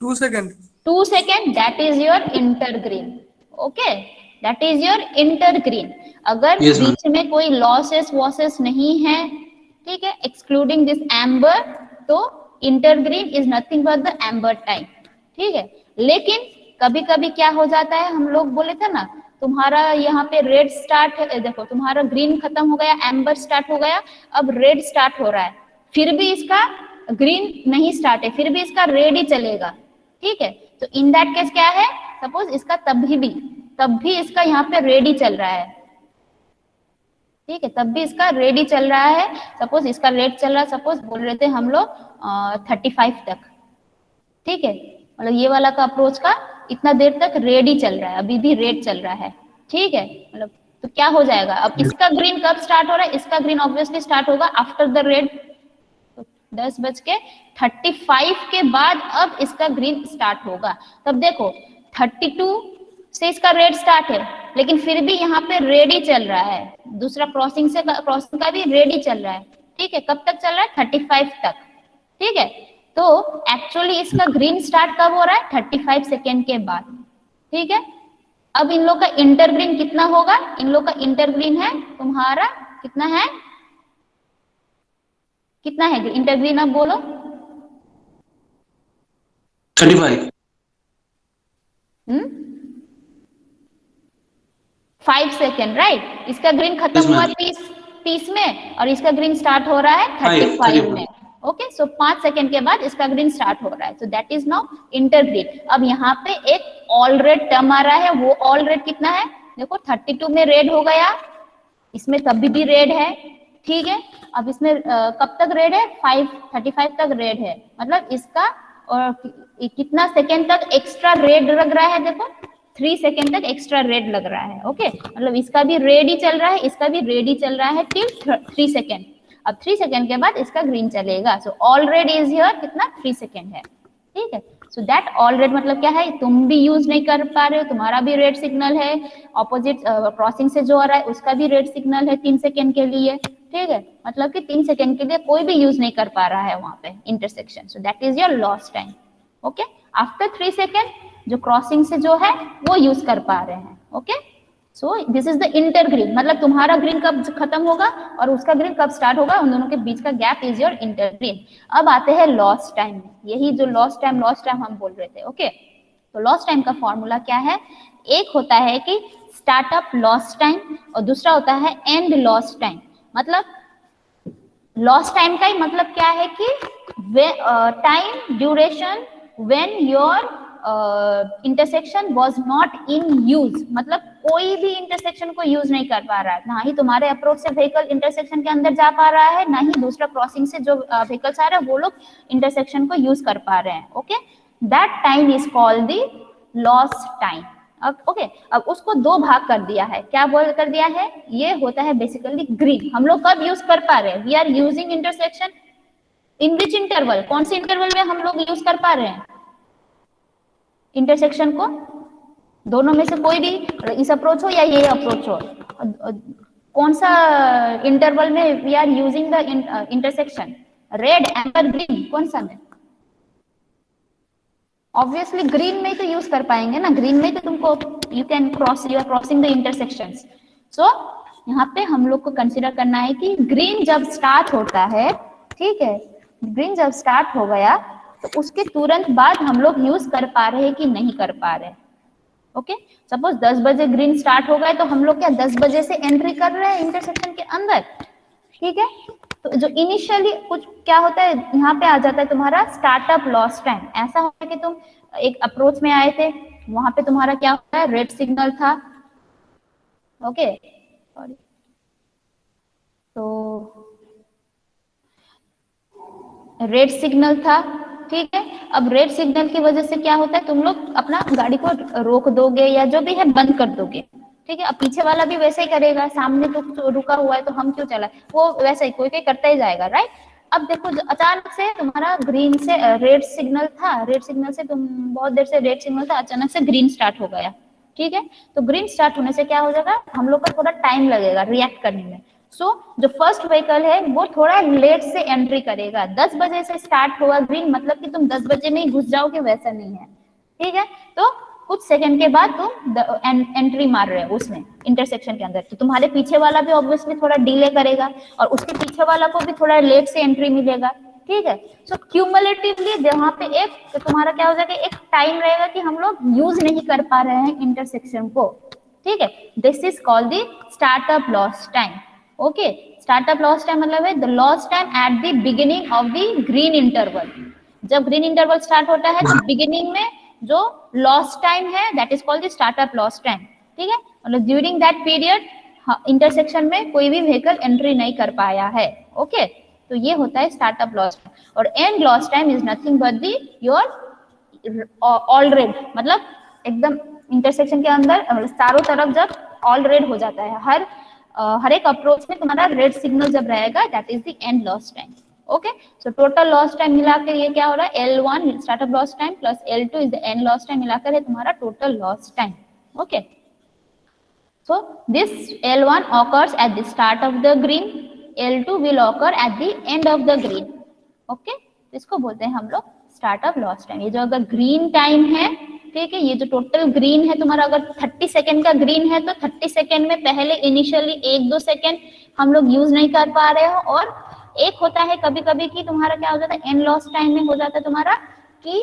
2 second. 2 second, that is your inter green, okay, that is your inter green. अगर बीच में कोई लॉसेस वॉसेस नहीं है, ठीक है, एक्सक्लूडिंग दिस एम्बर, तो inter green is nothing but the amber time, ठीक है। लेकिन कभी कभी क्या हो जाता है, हम लोग बोले थे ना, तुम्हारा यहाँ पे रेड स्टार्ट है, देखो तुम्हारा ग्रीन खत्म हो गया, एम्बर स्टार्ट हो गया, अब रेड स्टार्ट हो रहा है, फिर भी इसका ग्रीन नहीं स्टार्ट है, फिर भी इसका रेड ही चलेगा, ठीक है। तो इन दैट केस क्या है, सपोज इसका तब भी इसका यहाँ पे रेड ही चल रहा है, ठीक है, तब भी इसका रेड ही चल रहा है। सपोज इसका रेड चल रहा है, सपोज बोल रहे थे हम लोग 35 तक, ठीक है, मतलब ये वाला का अप्रोच का इतना देर तक रेड ही चल रहा है, अभी भी रेड चल रहा है, ठीक है। मतलब तो क्या हो जाएगा, अब इसका ग्रीन कब स्टार्ट हो रहा है, इसका ग्रीन ऑब्वियसली स्टार्ट होगा आफ्टर द रेड, 10:35 के बाद अब इसका ग्रीन स्टार्ट होगा। तब देखो 32 से इसका रेड स्टार्ट है, लेकिन फिर भी यहाँ पे रेड ही चल रहा है, दूसरा क्रॉसिंग का भी रेड ही चल रहा है, ठीक है। कब तक चल रहा है, 35 तक, ठीक है। तो एक्चुअली इसका ग्रीन स्टार्ट कब हो रहा है, 35 सेकेंड के बाद, ठीक है। अब इन लोग का इंटर ग्रीन कितना होगा, इन लोग का इंटर ग्रीन है तुम्हारा कितना है इंटर ग्रीन, अब बोलो 35। 5 सेकेंड, राइट। इसका ग्रीन खत्म हुआ 30 में और इसका ग्रीन स्टार्ट हो रहा है 35 में, ओके। सो 5 सेकेंड के बाद इसका ग्रीन स्टार्ट हो रहा है, so that is now inter green. अब यहाँ पे एक ऑल रेड टर्म आ रहा है, वो ऑल रेड कितना है, देखो 32 में रेड हो गया, इसमें तभी भी रेड है, ठीक है। अब इसमें कब तक रेड है, 35 तक रेड है, मतलब इसका और कितना सेकेंड तक एक्स्ट्रा रेड लग रहा है, देखो 3 सेकेंड तक एक्स्ट्रा रेड लग रहा है, ओके। मतलब इसका भी रेड ही चल रहा है, इसका भी रेड ही चल रहा है टिल 3 सेकेंड। अब 3 सेकेंड के बाद इसका ग्रीन चलेगा, so all red is here कितना 3 सेकेंड है, ठीक है। सो दैट ऑल रेड मतलब क्या है, तुम भी यूज नहीं कर पा रहे हो, तुम्हारा भी रेड सिग्नल है, ऑपोजिट क्रॉसिंग से जो आ रहा है उसका भी रेड सिग्नल है 3 सेकेंड के लिए, ठीक है। मतलब कि 3 सेकेंड के लिए कोई भी यूज नहीं कर पा रहा है वहां पे intersection, so that is your lost time, okay. After 3 second जो क्रॉसिंग से जो है वो यूज कर पा रहे हैं, okay. So this is the inter green, मतलब तुम्हारा ग्रीन कब खत्म होगा और उसका ग्रीन कब स्टार्ट होगा, उन दोनों के बीच का gap is your inter green. अब आते हैं लॉस्ट टाइम, यही जो लॉस्ट टाइम हम बोल रहे थे, ओके। तो लॉस्ट टाइम का फॉर्मूला क्या है, एक होता है कि स्टार्टअप लॉस्ट टाइम और दूसरा होता है एंड लॉस्ट टाइम। मतलब लॉस्ट टाइम का ही मतलब क्या है कि time duration when your intersection was not in use, मतलब कोई भी इंटरसेक्शन को यूज नहीं कर पा रहा है, ना ही तुम्हारे अप्रोच से व्हीकल इंटरसेक्शन के अंदर जा पा रहा है, ना ही दूसरा क्रॉसिंग से जो व्हीकल्स आ रहे हैं वो लोग इंटरसेक्शन को यूज कर पा रहे हैं, okay. That time is called the lost time. अब ओके, अब उसको 2 भाग कर दिया है, क्या बोल कर दिया है, ये होता है बेसिकली ग्रीन। हम लोग कब यूज कर पा रहे हैं, we are using intersection in which interval, कौन से इंटरवल में हम लोग यूज कर पा रहे हैं इंटरसेक्शन को, दोनों में से कोई भी, इस अप्रोच हो या ये अप्रोच हो, कौन सा इंटरवल में we are using the intersection, red amber green, कौन सा में, ऑब्वियसली ग्रीन में तो यूज कर पाएंगे ना, ग्रीन में तो तुमको you can cross, you are crossing the intersections. So यहाँ पे हम लोग को कंसीडर करना है कि ग्रीन जब स्टार्ट होता है, ठीक है, ग्रीन जब स्टार्ट हो गया तो उसके तुरंत बाद हम लोग यूज कर पा रहे हैं कि नहीं कर पा रहे, ओके, सपोज 10 बजे ग्रीन स्टार्ट हो गए तो हम लोग क्या 10 बजे से एंट्री कर रहे हैं इंटरसेक्शन के अंदर, ठीक है। तो जो इनिशियली कुछ क्या होता है यहाँ पे आ जाता है तुम्हारा स्टार्टअप लॉस टाइम। ऐसा होता है कि तुम एक अप्रोच में आए थे, वहां पे तुम्हारा क्या होता है रेड सिग्नल था, ओके सॉरी, तो रेड सिग्नल था, ठीक है। अब रेड सिग्नल की वजह से क्या होता है तुम लोग अपना गाड़ी को रोक दोगे या जो भी है बंद कर दोगे, ठीक है। अब पीछे वाला भी वैसे ही करेगा, सामने तो रुका हुआ है तो हम क्यों चलाए, वो वैसे ही कोई कोई करता ही जाएगा, राइट। अब देखो अचानक से तुम्हारा ग्रीन से रेड सिग्नल था, रेड सिग्नल से तुम बहुत देर से रेड सिग्नल था, अचानक से ग्रीन स्टार्ट हो गया, ठीक है। तो ग्रीन स्टार्ट होने से क्या हो जाएगा हम लोग का थोड़ा टाइम लगेगा रिएक्ट करने में। जो फर्स्ट व्हीकल है वो थोड़ा लेट से एंट्री करेगा। 10 बजे से स्टार्ट हुआ ग्रीन, मतलब कि तुम 10 बजे में ही घुस जाओगे वैसा नहीं है, ठीक है। तो कुछ सेकंड के बाद तुम एंट्री मार रहे हो उसमें इंटरसेक्शन के अंदर, तो तुम्हारे पीछे वाला भी ऑब्वियसली थोड़ा डिले करेगा और उसके पीछे वाला को भी थोड़ा लेट से एंट्री मिलेगा, ठीक है। सो क्यूमुलेटिवली वहां पे एक तो तुम्हारा क्या हो जाएगा, एक टाइम रहेगा कि हम लोग यूज नहीं कर पा रहे हैं इंटरसेक्शन को, ठीक है। This is called the startup loss time, okay. Startup loss time मतलब है the loss time at the beginning of the green interval. जब ग्रीन इंटरवल स्टार्ट होता है तो बिगिनिंग में जो लॉस टाइम है that is called the startup loss time, ठीक है। मतलब ड्यूरिंग दैट पीरियड इंटरसेक्शन में कोई भी व्हीकल एंट्री नहीं कर पाया है, ओके। तो ये होता है स्टार्टअप लॉस टाइम। और and loss time is nothing but the your all red, मतलब एकदम इंटरसेक्शन के अंदर चारों तरफ जब ऑल रेड हो जाता है, हर एक अप्रोच में तुम्हारा रेड सिग्नल जब रहेगा that is the end loss time, okay. So total loss time मिलाकर ये क्या हो रहा है L1 startup loss time plus L2 is the end loss time, मिलाकर है तुम्हारा total loss time, okay. So this L1 occurs at the start of the green, L2 will occur at the end of the green, okay. इसको बोलते हैं हम लोग startup loss time. ये जो अगर ग्रीन टाइम है, ठीक है, ये जो टोटल ग्रीन है तुम्हारा, अगर 30 सेकेंड का ग्रीन है तो 30 सेकेंड में पहले इनिशियली 1-2 सेकेंड हम लोग यूज नहीं कर पा रहे हो, और एक होता है कभी कभी कि तुम्हारा क्या हो जाता है एंड लॉस टाइम में हो जाता है तुम्हारा कि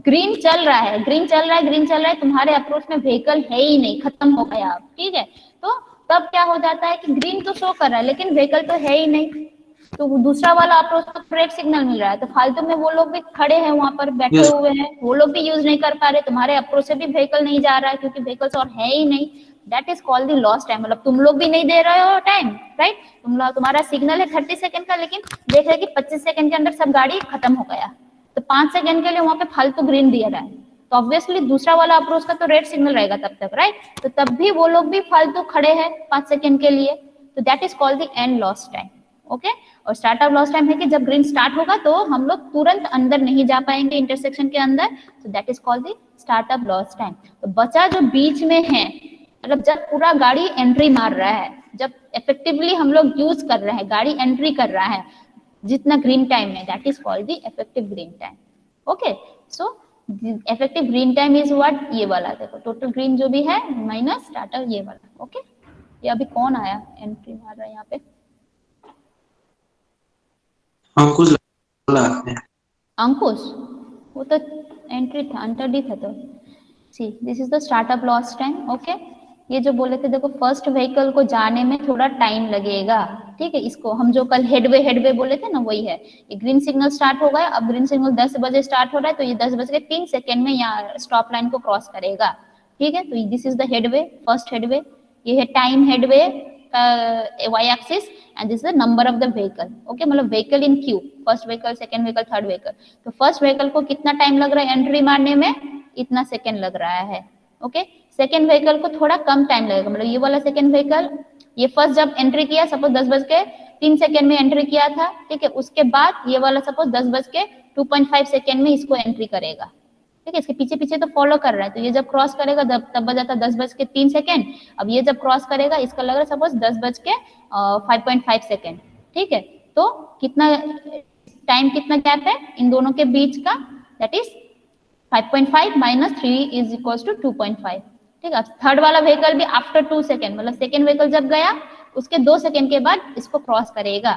ग्रीन चल रहा है, ग्रीन चल रहा है, ग्रीन चल रहा है, तुम्हारे अप्रोच में व्हीकल है ही नहीं, खत्म हो गया अब, ठीक है। तो तब क्या हो जाता है कि ग्रीन तो शो कर रहा है लेकिन व्हीकल तो है ही नहीं, तो दूसरा वाला अप्रोच तो रेड सिग्नल मिल रहा है, तो फालतू में वो लोग भी खड़े हैं वहां पर बैठे Yes. हुए हैं, वो लोग भी यूज नहीं कर पा रहे, तुम्हारे अप्रोच से भी व्हीकल नहीं जा रहा है क्योंकि व्हीकल्स और है ही नहीं, that is called the loss time. मतलब तुम लोग भी नहीं दे रहे हो टाइम, राइट। तुम्हारा सिग्नल है 30 सेकंड का, लेकिन देख रहे कि 25 सेकंड के अंदर सब गाड़ी खत्म हो गया, तो 5 सेकंड के लिए वहां पे फालतू ग्रीन दिया रहा है, तो ऑब्वियसली दूसरा वाला अप्रोच का तो रेड सिग्नल रहेगा तब तक, राइट। तो तब भी वो लोग भी फालतू खड़े हैं 5 सेकंड के लिए, तो that is called the end loss time, okay. और स्टार्टअप लॉस टाइम है कि जब ग्रीन स्टार्ट होगा तो हम लोग तुरंत अंदर नहीं जा पाएंगे इंटरसेक्शन के अंदर, तो that is called the startup loss time. तो बचा जो बीच में है, मतलब जब पूरा गाड़ी एंट्री मार रहा है, जब इफेक्टिवली हम लोग यूज कर रहे हैं, गाड़ी एंट्री कर रहा है जितना ग्रीन टाइम है, that is called the effective green time, okay. So effective green time is what, ये वाला देखो टोटल ग्रीन जो भी है माइनस स्टार्टअप ये वाला, ओके। ये अभी कौन आया एंट्री मार रहा है यहाँ पे, अंकुश लगाते हैं। अंकुश, वो तो एंट्री था, अंतर्डी था, तो see this is the startup loss time, okay. ये जो बोले थे देखो फर्स्ट व्हीकल को जाने में थोड़ा टाइम लगेगा, ठीक है। इसको हम जो कल हेडवे बोले थे ना वही है, ये ग्रीन सिग्नल स्टार्ट हो गया, अब ग्रीन सिग्नल 10 बजे स्टार्ट हो रहा है, तो ये 10:03 सेकेंड में यहाँ स्टॉप लाइन को क्रॉस करेगा, ठीक है। तो this is the headway, first headway, ये है टाइम हेडवे का Y axis, and this is the number of the vehicle, okay. मतलब vehicle in queue, first vehicle, second vehicle, third vehicle, तो फर्स्ट व्हीकल को कितना टाइम लग रहा है एंट्री मारने में, इतना सेकंड लग रहा है, ओके। सेकंड व्हीकल को थोड़ा कम टाइम लगेगा, मतलब ये वाला सेकंड व्हीकल, ये फर्स्ट जब एंट्री किया सपोज 10:03 सेकंड में एंट्री किया था, ठीक है, उसके बाद ये वाला सपोज 10:02.5 सेकंड में इसको एंट्री करेगा, ठीक है। इसके पीछे पीछे तो फॉलो कर रहा है, तो ये जब क्रॉस करेगा तब बजा था 10:03 सेकंड, अब ये जब क्रॉस करेगा इसका लग रहा है सपोज 10:05.5 सेकंड, ठीक है। तो कितना टाइम, कितना गैप है इन दोनों के बीच का, that is 5.5 - 3 is equals to 2.5, ठीक है। थर्ड वाला व्हीकल भी आफ्टर 2 सेकंड, मतलब सेकंड व्हीकल जब गया उसके 2 सेकंड के बाद इसको क्रॉस करेगा,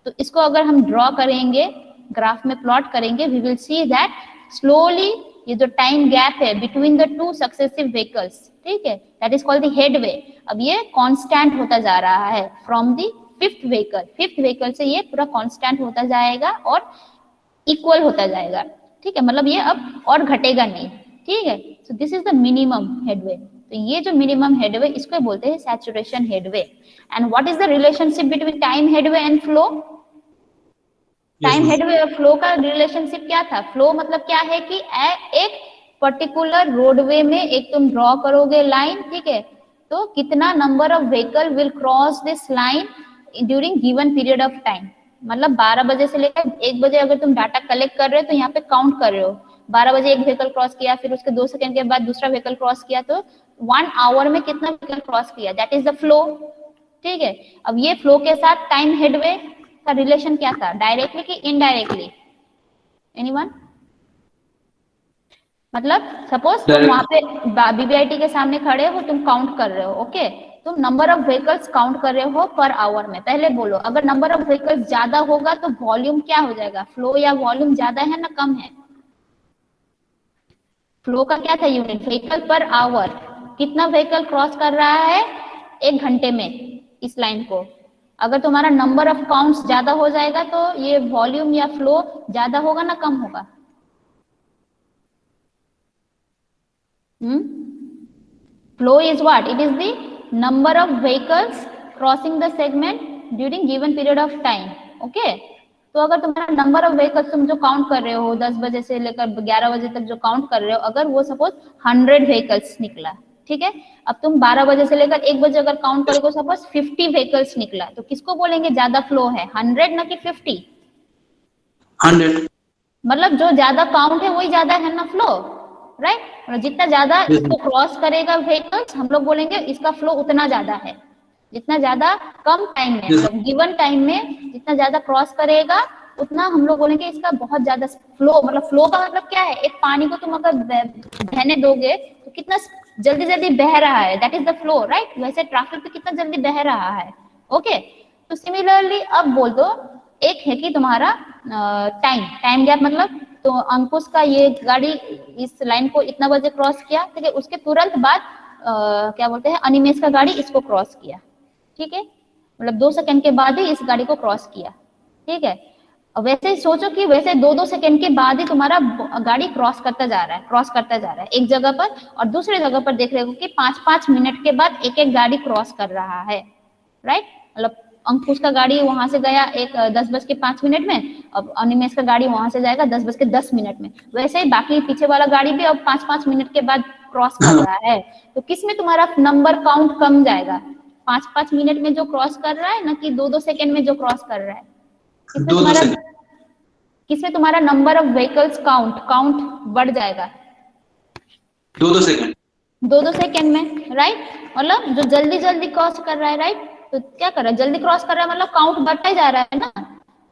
तो इसको अगर हम ड्रॉ करेंगे, ग्राफ में प्लॉट करेंगे, we will see that slowly ये जो टाइम गैप है between the two successive vehicles, ठीक है, that is called the headway. अब ये कांस्टेंट होता जा रहा है फ्रॉम द फिफ्थ व्हीकल से ये पूरा कांस्टेंट होता जाएगा और इक्वल होता जाएगा, ठीक है, मतलब ये अब और घटेगा नहीं, ठीक है। सो this is the minimum headway. तो ये जो मिनिमम हेडवे इसको बोलते हैं saturation headway. And what is the relationship between time headway and flow? Time headway और फ्लो का रिलेशनशिप क्या था? फ्लो मतलब क्या है कि एक पर्टिकुलर रोडवे में एक तुम ड्रॉ करोगे लाइन, ठीक है, तो कितना number of vehicle will cross this line during given period of time. मतलब 12 बजे से लेकर 1 बजे अगर तुम डाटा कलेक्ट कर रहे हो तो यहाँ पे काउंट कर रहे हो, 12 बजे एक व्हीकल क्रॉस किया, फिर उसके 2 सेकंड के बाद दूसरा व्हीकल क्रॉस किया, तो 1 आवर में कितना व्हीकल क्रॉस किया, दैट इज द फ्लो, ठीक है। अब ये फ्लो के साथ टाइम हेडवे का रिलेशन क्या था, डायरेक्टली कि इनडायरेक्टली? एनीवन? मतलब सपोज तुम वहां पे बीबीआईटी के सामने खड़े हो, तुम काउंट कर रहे हो, ओके, तुम नंबर ऑफ व्हीकल्स काउंट कर रहे हो पर आवर में। पहले बोलो, अगर नंबर ऑफ व्हीकल्स ज्यादा होगा तो वॉल्यूम क्या हो जाएगा? फ्लो या वॉल्यूम ज्यादा है ना कम है? फ्लो का क्या था यूनिट? Vehicle per hour. कितना व्हीकल क्रॉस कर रहा है 1 घंटे में इस लाइन को? अगर तुम्हारा नंबर ऑफ काउंट्स ज्यादा हो जाएगा तो ये वॉल्यूम या फ्लो ज्यादा होगा ना कम होगा? Flow is what? It is the number of vehicles crossing the segment during given period of time. Okay? तो अगर तुम्हारा नंबर ऑफ व्हीकल्स तुम जो काउंट कर रहे हो 10 बजे से लेकर 11 बजे तक जो काउंट कर रहे हो, अगर वो सपोज 100 व्हीकल्स निकला, ठीक है, अब तुम 12 बजे से लेकर 1 बजे अगर काउंट करोगे सपोज 50 व्हीकल्स निकला, तो किसको बोलेंगे ज्यादा फ्लो है? 100 ना कि 50? 100। मतलब जो ज्यादा काउंट है वही ज्यादा है ना फ्लो, राइट? right? जितना ज्यादा इसको क्रॉस करेगा व्हीकल्स, हम लोग बोलेंगे इसका फ्लो उतना ज्यादा है। जितना ज्यादा कम टाइम में, मतलब गिवन टाइम में जितना ज्यादा क्रॉस करेगा उतना हम लोग बोलेंगे इसका बहुत ज्यादा फ्लो। मतलब फ्लो का मतलब क्या है? एक पानी को तुम अगर बहने दोगे तो कितना जल्दी जल्दी बह रहा है, that is the flow, right? वैसे ट्रैफिक पे कितना जल्दी बह रहा है, ओके। तो सिमिलरली अब बोल दो, एक है कि तुम्हारा टाइम गैप, मतलब तो अंकुश का ये गाड़ी इस लाइन को इतना बजे क्रॉस किया, ठीक है, उसके तुरंत बाद क्या बोलते हैं, अनिमेश का गाड़ी इसको क्रॉस किया, ठीक है, मतलब 2 सेकंड के बाद ही इस गाड़ी को क्रॉस किया, ठीक है। वैसे सोचो कि वैसे 2-2 सेकंड के बाद ही तुम्हारा गाड़ी क्रॉस करता जा रहा है एक जगह पर, और दूसरे जगह पर देख रहे हो कि 5-5 मिनट के बाद एक एक गाड़ी क्रॉस कर रहा है, राइट? मतलब अंकुश का गाड़ी वहां से गया 10:05 में, अब अनिमेश का गाड़ी वहां से जाएगा 10:10 में। वैसे ही बाकी पीछे वाला गाड़ी भी अब 5-5 मिनट के बाद क्रॉस कर रहा है। तो किसमें तुम्हारा नंबर काउंट कम जाएगा? 5-5 मिनट में जो क्रॉस कर रहा है ना कि 2-2 सेकंड में जो क्रॉस कर रहा है? किसमें तुम्हारा नंबर ऑफ व्हीकल्स काउंट बढ़ जाएगा? 2-2 सेकंड। 2-2 सेकंड में, राइट? मतलब जो जल्दी जल्दी क्रॉस कर रहा है, राइट, तो क्या कर रहा है? जल्दी क्रॉस कर रहा है, मतलब काउंट बढ़ता ही जा रहा है ना।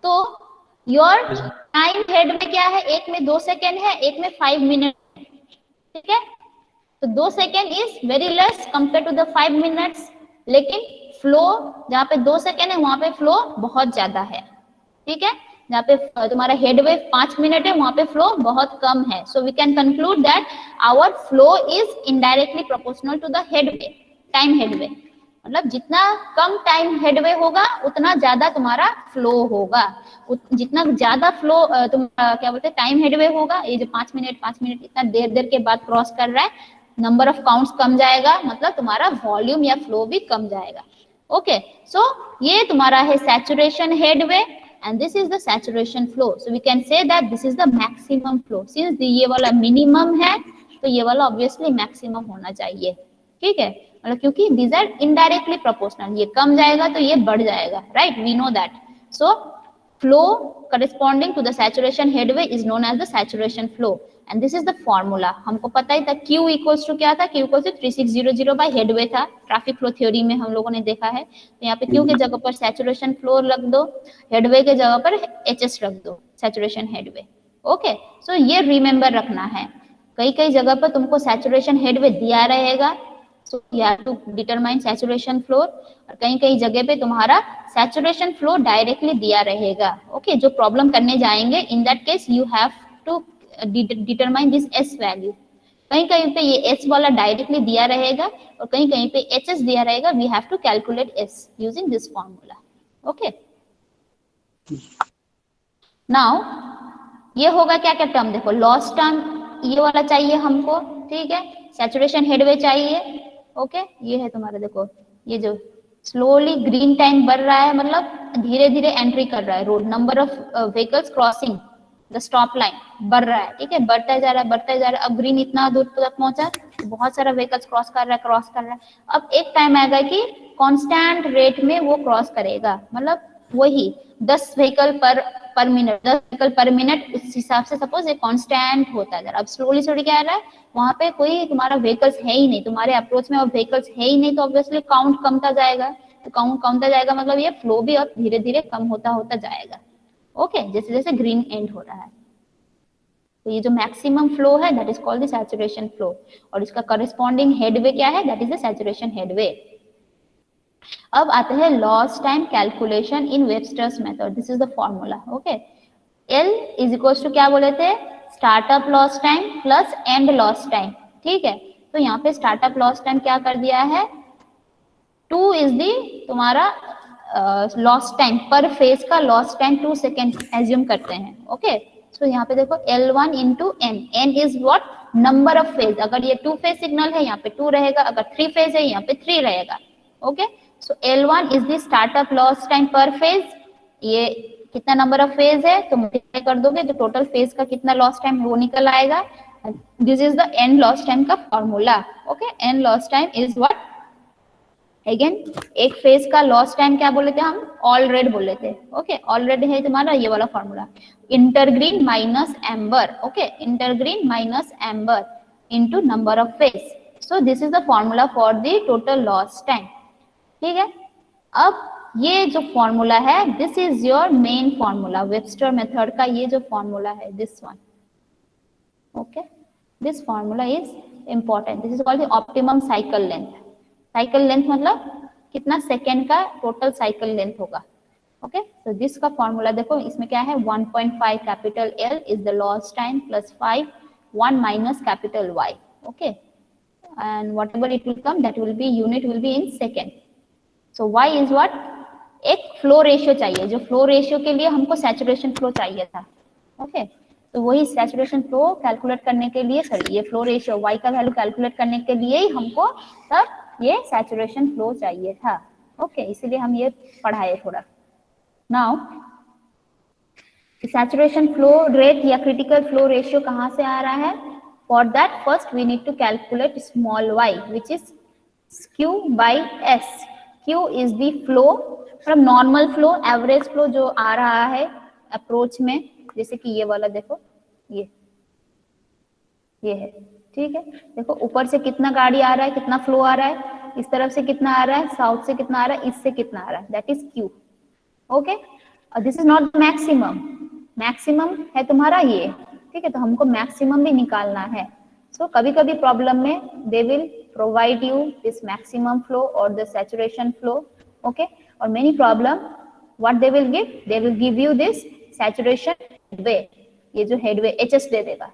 तो योर टाइम हेड में क्या है? एक में 2 सेकंड है, एक में 5 मिनट, ठीक है। तो 2 second is very less compare to the 5 minutes, लेकिन फ्लो जहाँ पे 2 सेकंड है वहां पे फ्लो बहुत ज्यादा है, ठीक है। जहाँ पे तुम्हारा हेडवे 5 मिनट है वहां पे फ्लो बहुत कम है। So we can conclude that our flow is indirectly proportional to the headway, time headway. मतलब जितना कम टाइम हेडवे होगा उतना ज्यादा तुम्हारा फ्लो होगा। जितना ज्यादा फ्लो तुम्हारा क्या बोलते हैं टाइम हेडवे होगा, ये जो 5 मिनट इतना देर के बाद क्रॉस कर रहा है, नंबर ऑफ काउंट्स कम जाएगा, मतलब तुम्हारा वॉल्यूम या फ्लो भी कम जाएगा। ओके, सो ये तुम्हारा है saturation headway and this is the saturation flow. So we can say that this is the maximum flow. Since ये वाला minimum है तो ये वाला obviously maximum होना चाहिए, ठीक है। मतलब क्योंकि these are indirectly proportional, ये कम जाएगा तो ये बढ़ जाएगा, right? We know that. So flow corresponding to the saturation headway is known as the saturation flow and this is the formula. हमको पता ही था Q equals to क्या था? Q equals to 3600 by headway था, ट्रैफिक फ्लो थ्योरी में हम लोगों ने देखा है। तो यहाँ पे Q के जगह पर सैचुरेशन फ्लो रख दो, हेडवे के जगह पर HS रख दो, सैचुरेशन हेडवे। ओके, सो ये रिमेम्बर रखना है। कई जगह पर तुमको सैचुरेशन हेडवे दिया रहेगा, so you have to determine saturation flow, और कई जगह पे तुम्हारा सैचुरेशन फ्लो डायरेक्टली दिया रहेगा। ओके, जो प्रॉब्लम करने जाएंगे in that case you have to determine this S value. कहीं कहीं पे ये एस वाला डायरेक्टली दिया रहेगा और कहीं कहीं पे एच एस दिया रहेगा। We have to calculate S using this formula. Okay, now ये होगा क्या क्या टर्म, देखो लॉस टर्म ये वाला चाहिए हमको, ठीक है, सैचुरेशन हेडवे चाहिए। ओके, ये है तुम्हारा, देखो ये जो स्लोली ग्रीन टाइम बढ़ रहा है, मतलब धीरे धीरे एंट्री कर रहा है road, number of vehicles crossing the stop line बढ़ रहा है, ठीक है, बढ़ता जा रहा है बढ़ता जा रहा है। अब ग्रीन इतना दूर तक पहुंचा तो बहुत सारा व्हीकल्स क्रॉस कर रहा है। अब एक टाइम आएगा कि कांस्टेंट रेट में वो क्रॉस करेगा, मतलब वही 10 व्हीकल पर मिनट, 10 व्हीकल पर मिनट, उस हिसाब से सपोज एक कांस्टेंट होता है। अब स्लोली स्लोली क्या आ रहा है, वहां पे कोई तुम्हारा व्हीकल्स है ही नहीं, तुम्हारे अप्रोच में अब व्हीकल्स है ही नहीं, तो ऑब्वियसली काउंट कमता जाएगा। तो काउंट कमता जाएगा मतलब ये फ्लो भी अब धीरे धीरे कम होता होता जाएगा। ओके, जैसे जैसे ग्रीन एंड हो रहा है। तो ये जो मैक्सिमम फ्लो है that is called the saturation flow, और इसका करस्पॉन्डिंग हेडवे क्या है, that is the saturation headway. अब आते हैं loss time calculation in Webster's method. This is the formula. Okay, L is equals to क्या बोले थे, startup loss time plus end loss time, ठीक है। तो यहाँ पे स्टार्टअप लॉस टाइम क्या कर दिया है, 2 इज दी तुम्हारा लॉस टाइम, पर फेज का लॉस टाइम 2 सेकेंड एज्यूम करते हैं। ओके, सो यहाँ पे देखो L1 into N, N is what, number of phase. अगर ये 2 फेज सिग्नल है यहाँ पे 2 रहेगा, अगर 3 फेज है यहाँ पे 3 रहेगा। Okay, so L1 is the startup loss time पर फेज। ये कितना नंबर ऑफ फेज है तो मल्टीप्लाई कर दोगे तो टोटल फेज का कितना लॉस टाइम वो निकल आएगा। This is the end loss time का formula. Okay, and loss time is what, again एक फेज का लॉस टाइम क्या बोले थे हम, ऑल रेड बोले थे। ओके, ऑल रेड है तुम्हारा ये वाला formula, intergreen minus amber. Okay, intergreen minus amber into number of phase. So this is the formula for the total loss time, ठीक है। अब ये जो फॉर्मूला है this is your main formula, Webster method का ये जो फॉर्मूला है this one. Okay, this formula is important. This is called the optimum cycle length. Cycle length मतलब कितना सेकेंड का टोटल साइकिल लेंथ होगा। ओके, सो दिस का formula देखो, इसमें क्या है 1.5 capital L is the loss time plus 5 1 minus capital Y। Okay, and whatever it will come that will be unit will be in second. So Y is what, एक flow ratio चाहिए, जो flow ratio के लिए हमको saturation flow चाहिए था। Okay, तो वही सैचुरेशन फ्लो कैलकुलेट करने के लिए, सॉरी ये फ्लो रेशियो Y का वैल्यू कैलकुलेट करने के लिए ही हमको तब ये सैचुरेशन फ्लो चाहिए था। ओके, इसीलिए हम ये पढ़ाए थोड़ा। नाउ सैचुरेशन फ्लो रेट या क्रिटिकल फ्लो रेशियो कहाँ से आ रहा है, for that first we need to calculate small y which is Q by S। Q is the flow, मतलब नॉर्मल फ्लो, एवरेज फ्लो जो आ रहा है अप्रोच में, जैसे कि ये वाला देखो, ये है, ठीक है। देखो ऊपर से कितना गाड़ी आ रहा है, कितना फ्लो आ रहा है, इस तरफ से कितना आ रहा है, साउथ से कितना आ रहा है, इससे कितना आ रहा है, that is Q। Okay, this is not maximum, maximum है तुम्हारा ये, ठीक है। तो हमको मैक्सिमम भी निकालना है। सो कभी कभी प्रॉब्लम में they will provide you this maximum flow और द सैचुरेशन फ्लो। ओके, और many problem what they will give, they will give you this saturation headway, ये जो हेडवे HS दे देगा,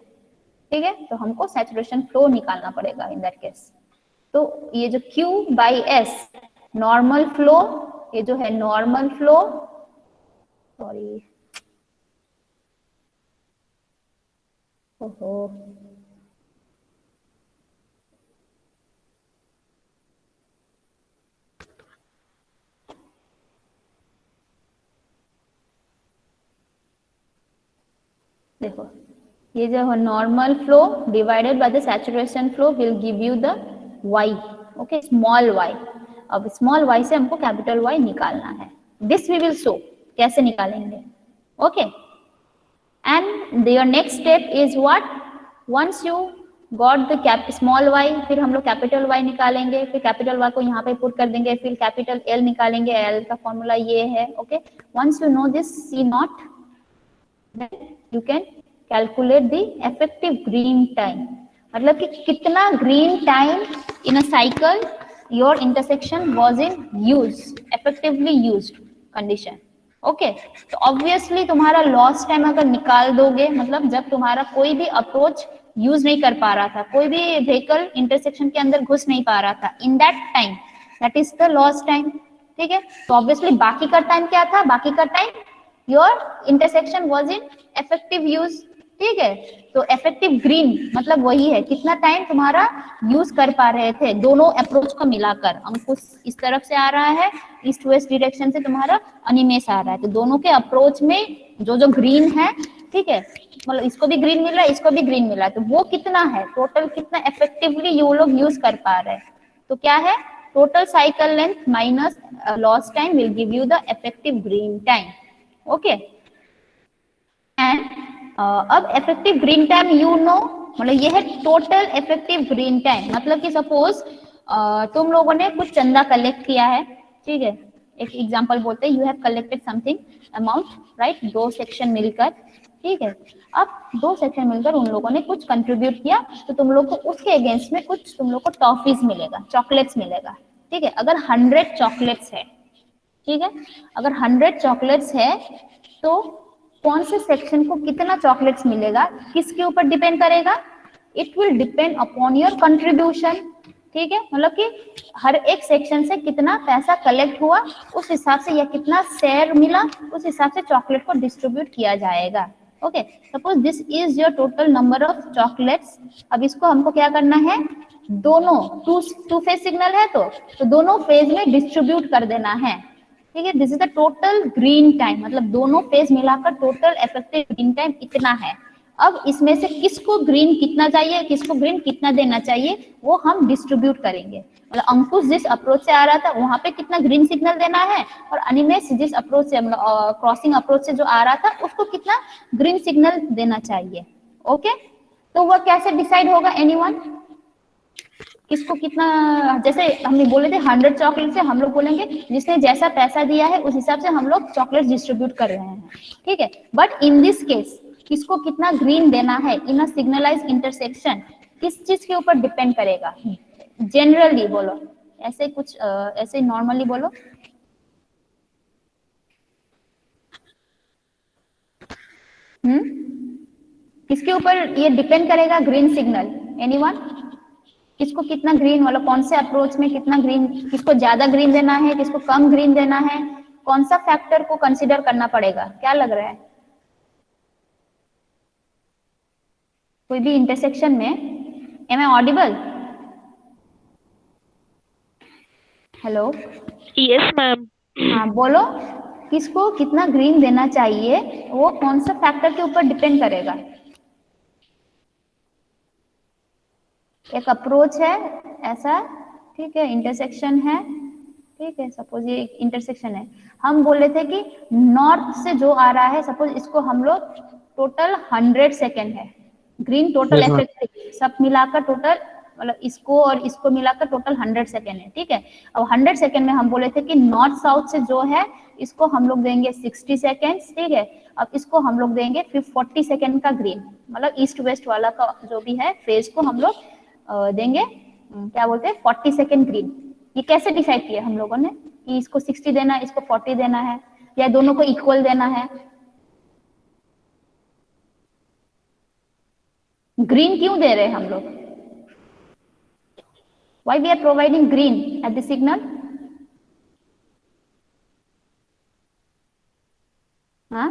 ठीक है। तो हमको सैचुरेशन फ्लो निकालना पड़ेगा इन दैट केस। तो ये जो Q by S normal flow, ये जो है नॉर्मल फ्लो, सॉरी ओहो, देखो ये जो है normal flow divided by the saturation flow will give you the y। Okay, small y। अब स्मॉल y से हमको कैपिटल Y निकालना है। दिस वी विल शो कैसे निकालेंगे। Okay, and your next step is what, once you got the small y, फिर हम लोग कैपिटल Y निकालेंगे, फिर कैपिटल Y को यहाँ पे पुट कर देंगे, फिर कैपिटल L निकालेंगे। L का फॉर्मूला ये है। Okay, once you know this C naught, then you can calculate the effective green time, मतलब कि कितना green time in a cycle your intersection was in use, effectively used condition। Okay तो obviously तुम्हारा loss time अगर निकाल दोगे, मतलब जब तुम्हारा कोई भी अप्रोच यूज नहीं कर पा रहा था, कोई भी व्हीकल इंटरसेक्शन के अंदर घुस नहीं पा रहा था, in that time that is the loss time. ठीक है, तो ऑब्वियसली बाकी का टाइम क्या था, बाकी का time your intersection was in effective use. ठीक है, तो इफेक्टिव ग्रीन मतलब वही है कितना टाइम तुम्हारा यूज कर पा रहे थे दोनों अप्रोच को मिलाकर। अंकुश इस तरफ से आ रहा है, ईस्ट वेस्ट डायरेक्शन से तुम्हारा अनिमेष आ रहा है, तो दोनों के अप्रोच में जो जो ग्रीन है, ठीक है, मतलब इसको भी ग्रीन मिल रहा है, इसको भी ग्रीन मिल रहा है, तो वो कितना है, टोटल कितना इफेक्टिवली ये लोग यूज कर पा रहे हैं। तो क्या है, total cycle length minus loss time will give you the effective green time. Okay, and अब effective green time you know, मतलब ये है टोटल इफेक्टिव ग्रीन टाइम। मतलब कि सपोज तुम लोगों ने कुछ चंदा कलेक्ट किया है, ठीक है, एक एग्जांपल बोलते हैं, you have collected something amount, right, 2 section मिलकर, ठीक है, अब 2 सेक्शन मिलकर उन लोगों ने कुछ कंट्रीब्यूट किया, तो तुम लोग को उसके अगेंस्ट में कुछ तुम लोग को टॉफीज मिलेगा, चॉकलेट्स मिलेगा। ठीक है, अगर 100 चॉकलेट्स है, ठीक है, अगर 100 चॉकलेट्स है तो कौन से सेक्शन को कितना चॉकलेट्स मिलेगा, किसके ऊपर डिपेंड करेगा, it will depend upon your contribution. ठीक है, मतलब कि हर एक सेक्शन से कितना पैसा कलेक्ट हुआ, उस हिसाब से या कितना शेयर मिला, उस हिसाब से चॉकलेट को डिस्ट्रीब्यूट किया जाएगा। Okay, suppose this is your total number of chocolates. अब इसको हमको क्या करना है, दोनों टू फेज सिग्नल है तो दोनों फेज में डिस्ट्रीब्यूट कर देना है। ठीक है, this is the total green time, मतलब दोनों फेज मिलाकर टोटल इफेक्टिव ग्रीन टाइम इतना है। अब इसमें से किसको ग्रीन कितना चाहिए, किसको ग्रीन कितना देना चाहिए, वो हम डिस्ट्रीब्यूट करेंगे। मतलब अंकुश जिस अप्रोच से आ रहा था वहां पे कितना ग्रीन सिग्नल देना है, और अनिमेष जिस अप्रोच से क्रॉसिंग अप्रोच से जो आ रहा था उसको कितना ग्रीन सिग्नल देना चाहिए। ओके, तो वह कैसे डिसाइड होगा, एनीवन, किसको कितना, जैसे हमने बोले थे 100 चॉकलेट से हम लोग बोलेंगे जिसने जैसा पैसा दिया है उस हिसाब से हम लोग चॉकलेट डिस्ट्रीब्यूट कर रहे हैं। ठीक है, बट इन दिस केस किसको कितना ग्रीन देना है इन अ सिग्नलाइज इंटरसेक्शन, किस चीज के ऊपर डिपेंड करेगा, जनरली बोलो, ऐसे कुछ ऐसे नॉर्मली बोलो। किसके ऊपर ये डिपेंड करेगा ग्रीन सिग्नल, एनीवन, किसको कितना ग्रीन, मतलब कौन से अप्रोच में कितना ग्रीन, किसको ज्यादा ग्रीन देना है, किसको कम ग्रीन देना है, कौन सा फैक्टर को कंसीडर करना पड़ेगा, क्या लग रहा है? कोई भी इंटरसेक्शन में, am I audible? Hello, yes ma'am. हाँ बोलो, किसको कितना ग्रीन देना चाहिए, वो कौन सा फैक्टर के ऊपर डिपेंड करेगा? एक अप्रोच है ऐसा, ठीक है, इंटरसेक्शन है, ठीक है, सपोज ये इंटरसेक्शन है, हम बोले थे कि नॉर्थ से जो आ रहा है, सपोज इसको हम लोग टोटल 100 सेकेंड है ग्रीन, टोटल इफेक्टिव सब मिलाकर टोटल, मतलब इसको और इसको मिलाकर टोटल 100 सेकेंड है। ठीक है, अब 100 सेकेंड में हम बोले थे कि नॉर्थ साउथ से जो है इसको हम लोग देंगे 60 सेकेंड्स। ठीक है, अब इसको हम लोग देंगे फिर 40 सेकेंड का ग्रीन, मतलब ईस्ट वेस्ट वाला का जो भी है फेज को हम लोग देंगे, क्या बोलते हैं, 40 सेकेंड ग्रीन। ये कैसे डिसाइड किया हम लोगों ने कि इसको 60 देना है, इसको 40 देना है, या दोनों को इक्वल देना है? ग्रीन क्यों दे रहे हैं हम लोग, why we are providing green at the signal? हाँ,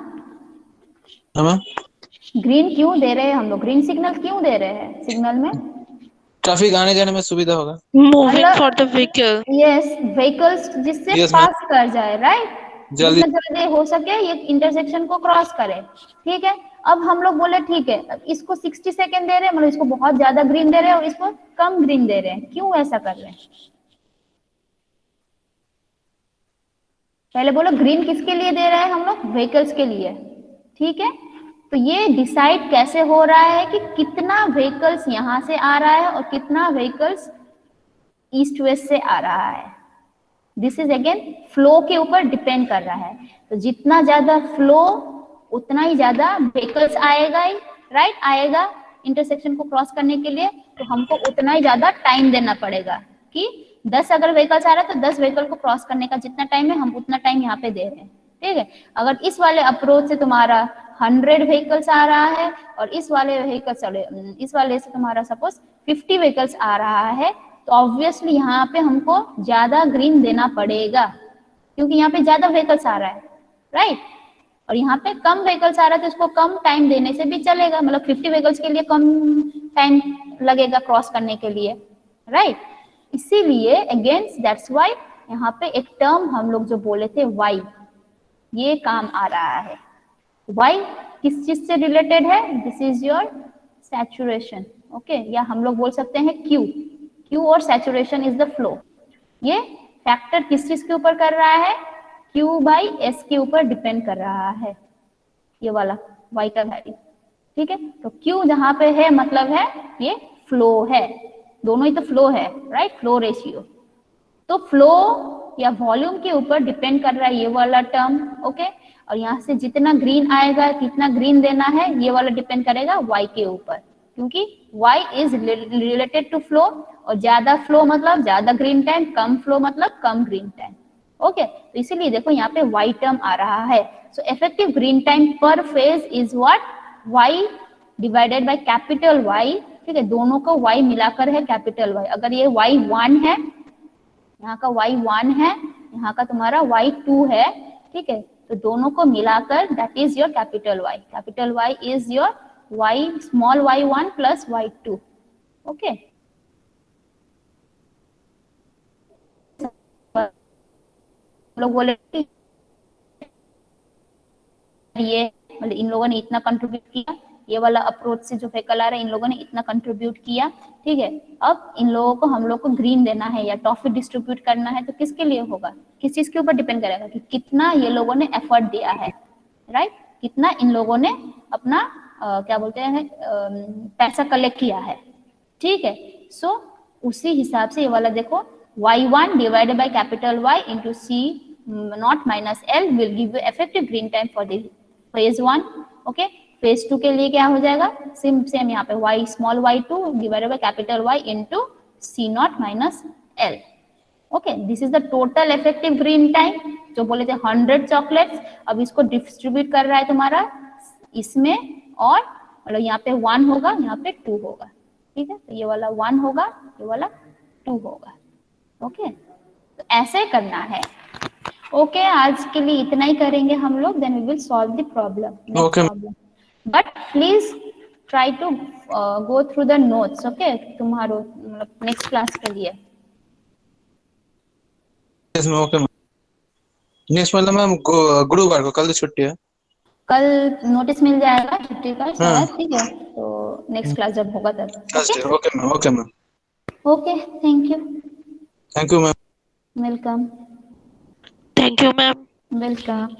ग्रीन क्यों दे रहे हैं हम लोग, ग्रीन सिग्नल क्यों दे रहे हैं सिग्नल में? ट्रैफिक आने जाने में सुविधा होगा। Moving for the vehicle. Yes, vehicles जिससे Yes, पास कर जाए, राइट, जल्दी जितना जल्दी हो सके ये इंटरसेक्शन को क्रॉस करे। ठीक है, अब हम लोग बोले ठीक है, अब इसको 60 सेकेंड दे रहे हैं, मतलब इसको बहुत ज्यादा ग्रीन दे रहे हैं और इसको कम ग्रीन दे रहे हैं, क्यों ऐसा कर रहे हैं? पहले बोलो, ग्रीन किसके लिए दे रहे हैं हम लोग, व्हीकल्स के लिए। ठीक है, तो ये डिसाइड कैसे हो रहा है कि कितना व्हीकल्स यहां से आ रहा है और कितना व्हीकल्स ईस्ट वेस्ट से आ रहा है। दिस इज अगेन फ्लो के ऊपर डिपेंड कर रहा है, तो जितना ज्यादा फ्लो उतना ही ज्यादा व्हीकल्स आएगा ही, राइट, आएगा इंटरसेक्शन को क्रॉस करने के लिए, तो हमको उतना ही ज्यादा टाइम देना पड़ेगा कि 10 अगर व्हीकल्स आ रहा है तो 10 व्हीकल को क्रॉस करने का जितना टाइम है हम उतना टाइम यहाँ पे दे रहे हैं। ठीक है। अगर इस वाले अप्रोच से तुम्हारा 100 व्हीकल्स आ रहा है और इस वाले से तुम्हारा सपोज 50 व्हीकल्स आ रहा है, तो ऑब्वियसली यहाँ पे हमको ज्यादा ग्रीन देना पड़ेगा, क्योंकि यहाँ पे ज्यादा व्हीकल्स आ रहा है, राइट। और यहाँ पे कम व्हीकल्स आ रहा है तो इसको कम टाइम देने से भी चलेगा, मतलब 50 व्हीकल्स के लिए कम टाइम लगेगा क्रॉस करने के लिए, राइट। इसीलिए अगेंस्ट दैट्स व्हाई यहाँ पे एक टर्म हम लोग जो बोले थे वाई, ये काम आ रहा है। वाई किस चीज से रिलेटेड है? This is your saturation, okay, या हम लोग बोल सकते हैं क्यू और सैचुरेशन इज द फ्लो। ये फैक्टर किस चीज के ऊपर कर रहा है? Q बाई S के ऊपर डिपेंड कर रहा है, ये वाला Y का वैल्यू, ठीक है। तो Q जहां पे है मतलब है ये फ्लो है, दोनों ही तो फ्लो है, राइट, फ्लो रेशियो। तो फ्लो या वॉल्यूम के ऊपर डिपेंड कर रहा है ये वाला टर्म, ओके। और यहाँ से जितना ग्रीन आएगा, कितना ग्रीन देना है, ये वाला डिपेंड करेगा Y के ऊपर, क्योंकि Y is related to flow, और ज्यादा फ्लो मतलब ज्यादा ग्रीन टाइम, कम फ्लो मतलब कम ग्रीन टाइम, ओके। तो इसीलिए देखो यहाँ पे Y टर्म आ रहा है। सो इफेक्टिव ग्रीन टाइम पर phase is what? Y divided by capital Y, ठीक है, दोनों को Y मिलाकर है कैपिटल Y। अगर ये Y1 है, यहाँ का Y1 है, यहाँ का तुम्हारा Y2 है, ठीक है, तो दोनों को मिलाकर that is your capital Y। Capital Y is your Y small y1 plus y2, okay. लोग बोले ये मतलब इन लोगों ने इतना कंट्रीब्यूट किया, ये वाला अप्रोच से जो व्हीकल आ रहा है इन लोगों ने इतना कंट्रीब्यूट किया, ठीक है। अब इन लोगों को हम लोग को ग्रीन देना है या टॉफी डिस्ट्रीब्यूट करना है, तो किसके लिए होगा? किस चीज के ऊपर डिपेंड करेगा कि कितना ये लोगों ने एफर्ट दिया है, राइट, कितना इन लोगों ने अपना क्या बोलते हैं पैसा कलेक्ट किया है, ठीक है। सो उसी हिसाब से ये वाला देखो y1 divided by capital Y into C naught minus L will give you effective green time for the phase 1, okay। phase 2 के लिए क्या हो जाएगा? सेम यहाँ पे y small y2 divided by capital Y into C naught minus L, okay। this is the total effective green time जो बोले थे 100 चॉकलेट्स। अब इसको डिस्ट्रीब्यूट कर रहा है तुम्हारा इसमें, और मतलब यहाँ पे 1 होगा, यहाँ पे 2 होगा, ठीक है। तो ये वाला 1 होगा, ये वाला 2 होगा, ओके। तो ऐसे करना है, ओके। आज के लिए इतना ही करेंगे हम लोग, then we will solve the problem, okay. But please try to go through the notes, okay, तुम्हारो मतलब नेक्स्ट क्लास के लिए। Yes ma'am, okay ma'am. Next मतलब मैम गुरुवार को, कल तो छुट्टी है, कल नोटिस मिल जाएगा छुट्टी का शायद, ठीक है। तो नेक्स्ट क्लास जब होगा तब, okay ma'am, okay ma'am, okay. Thank you ma'am. Welcome Thank you, ma'am. Welcome.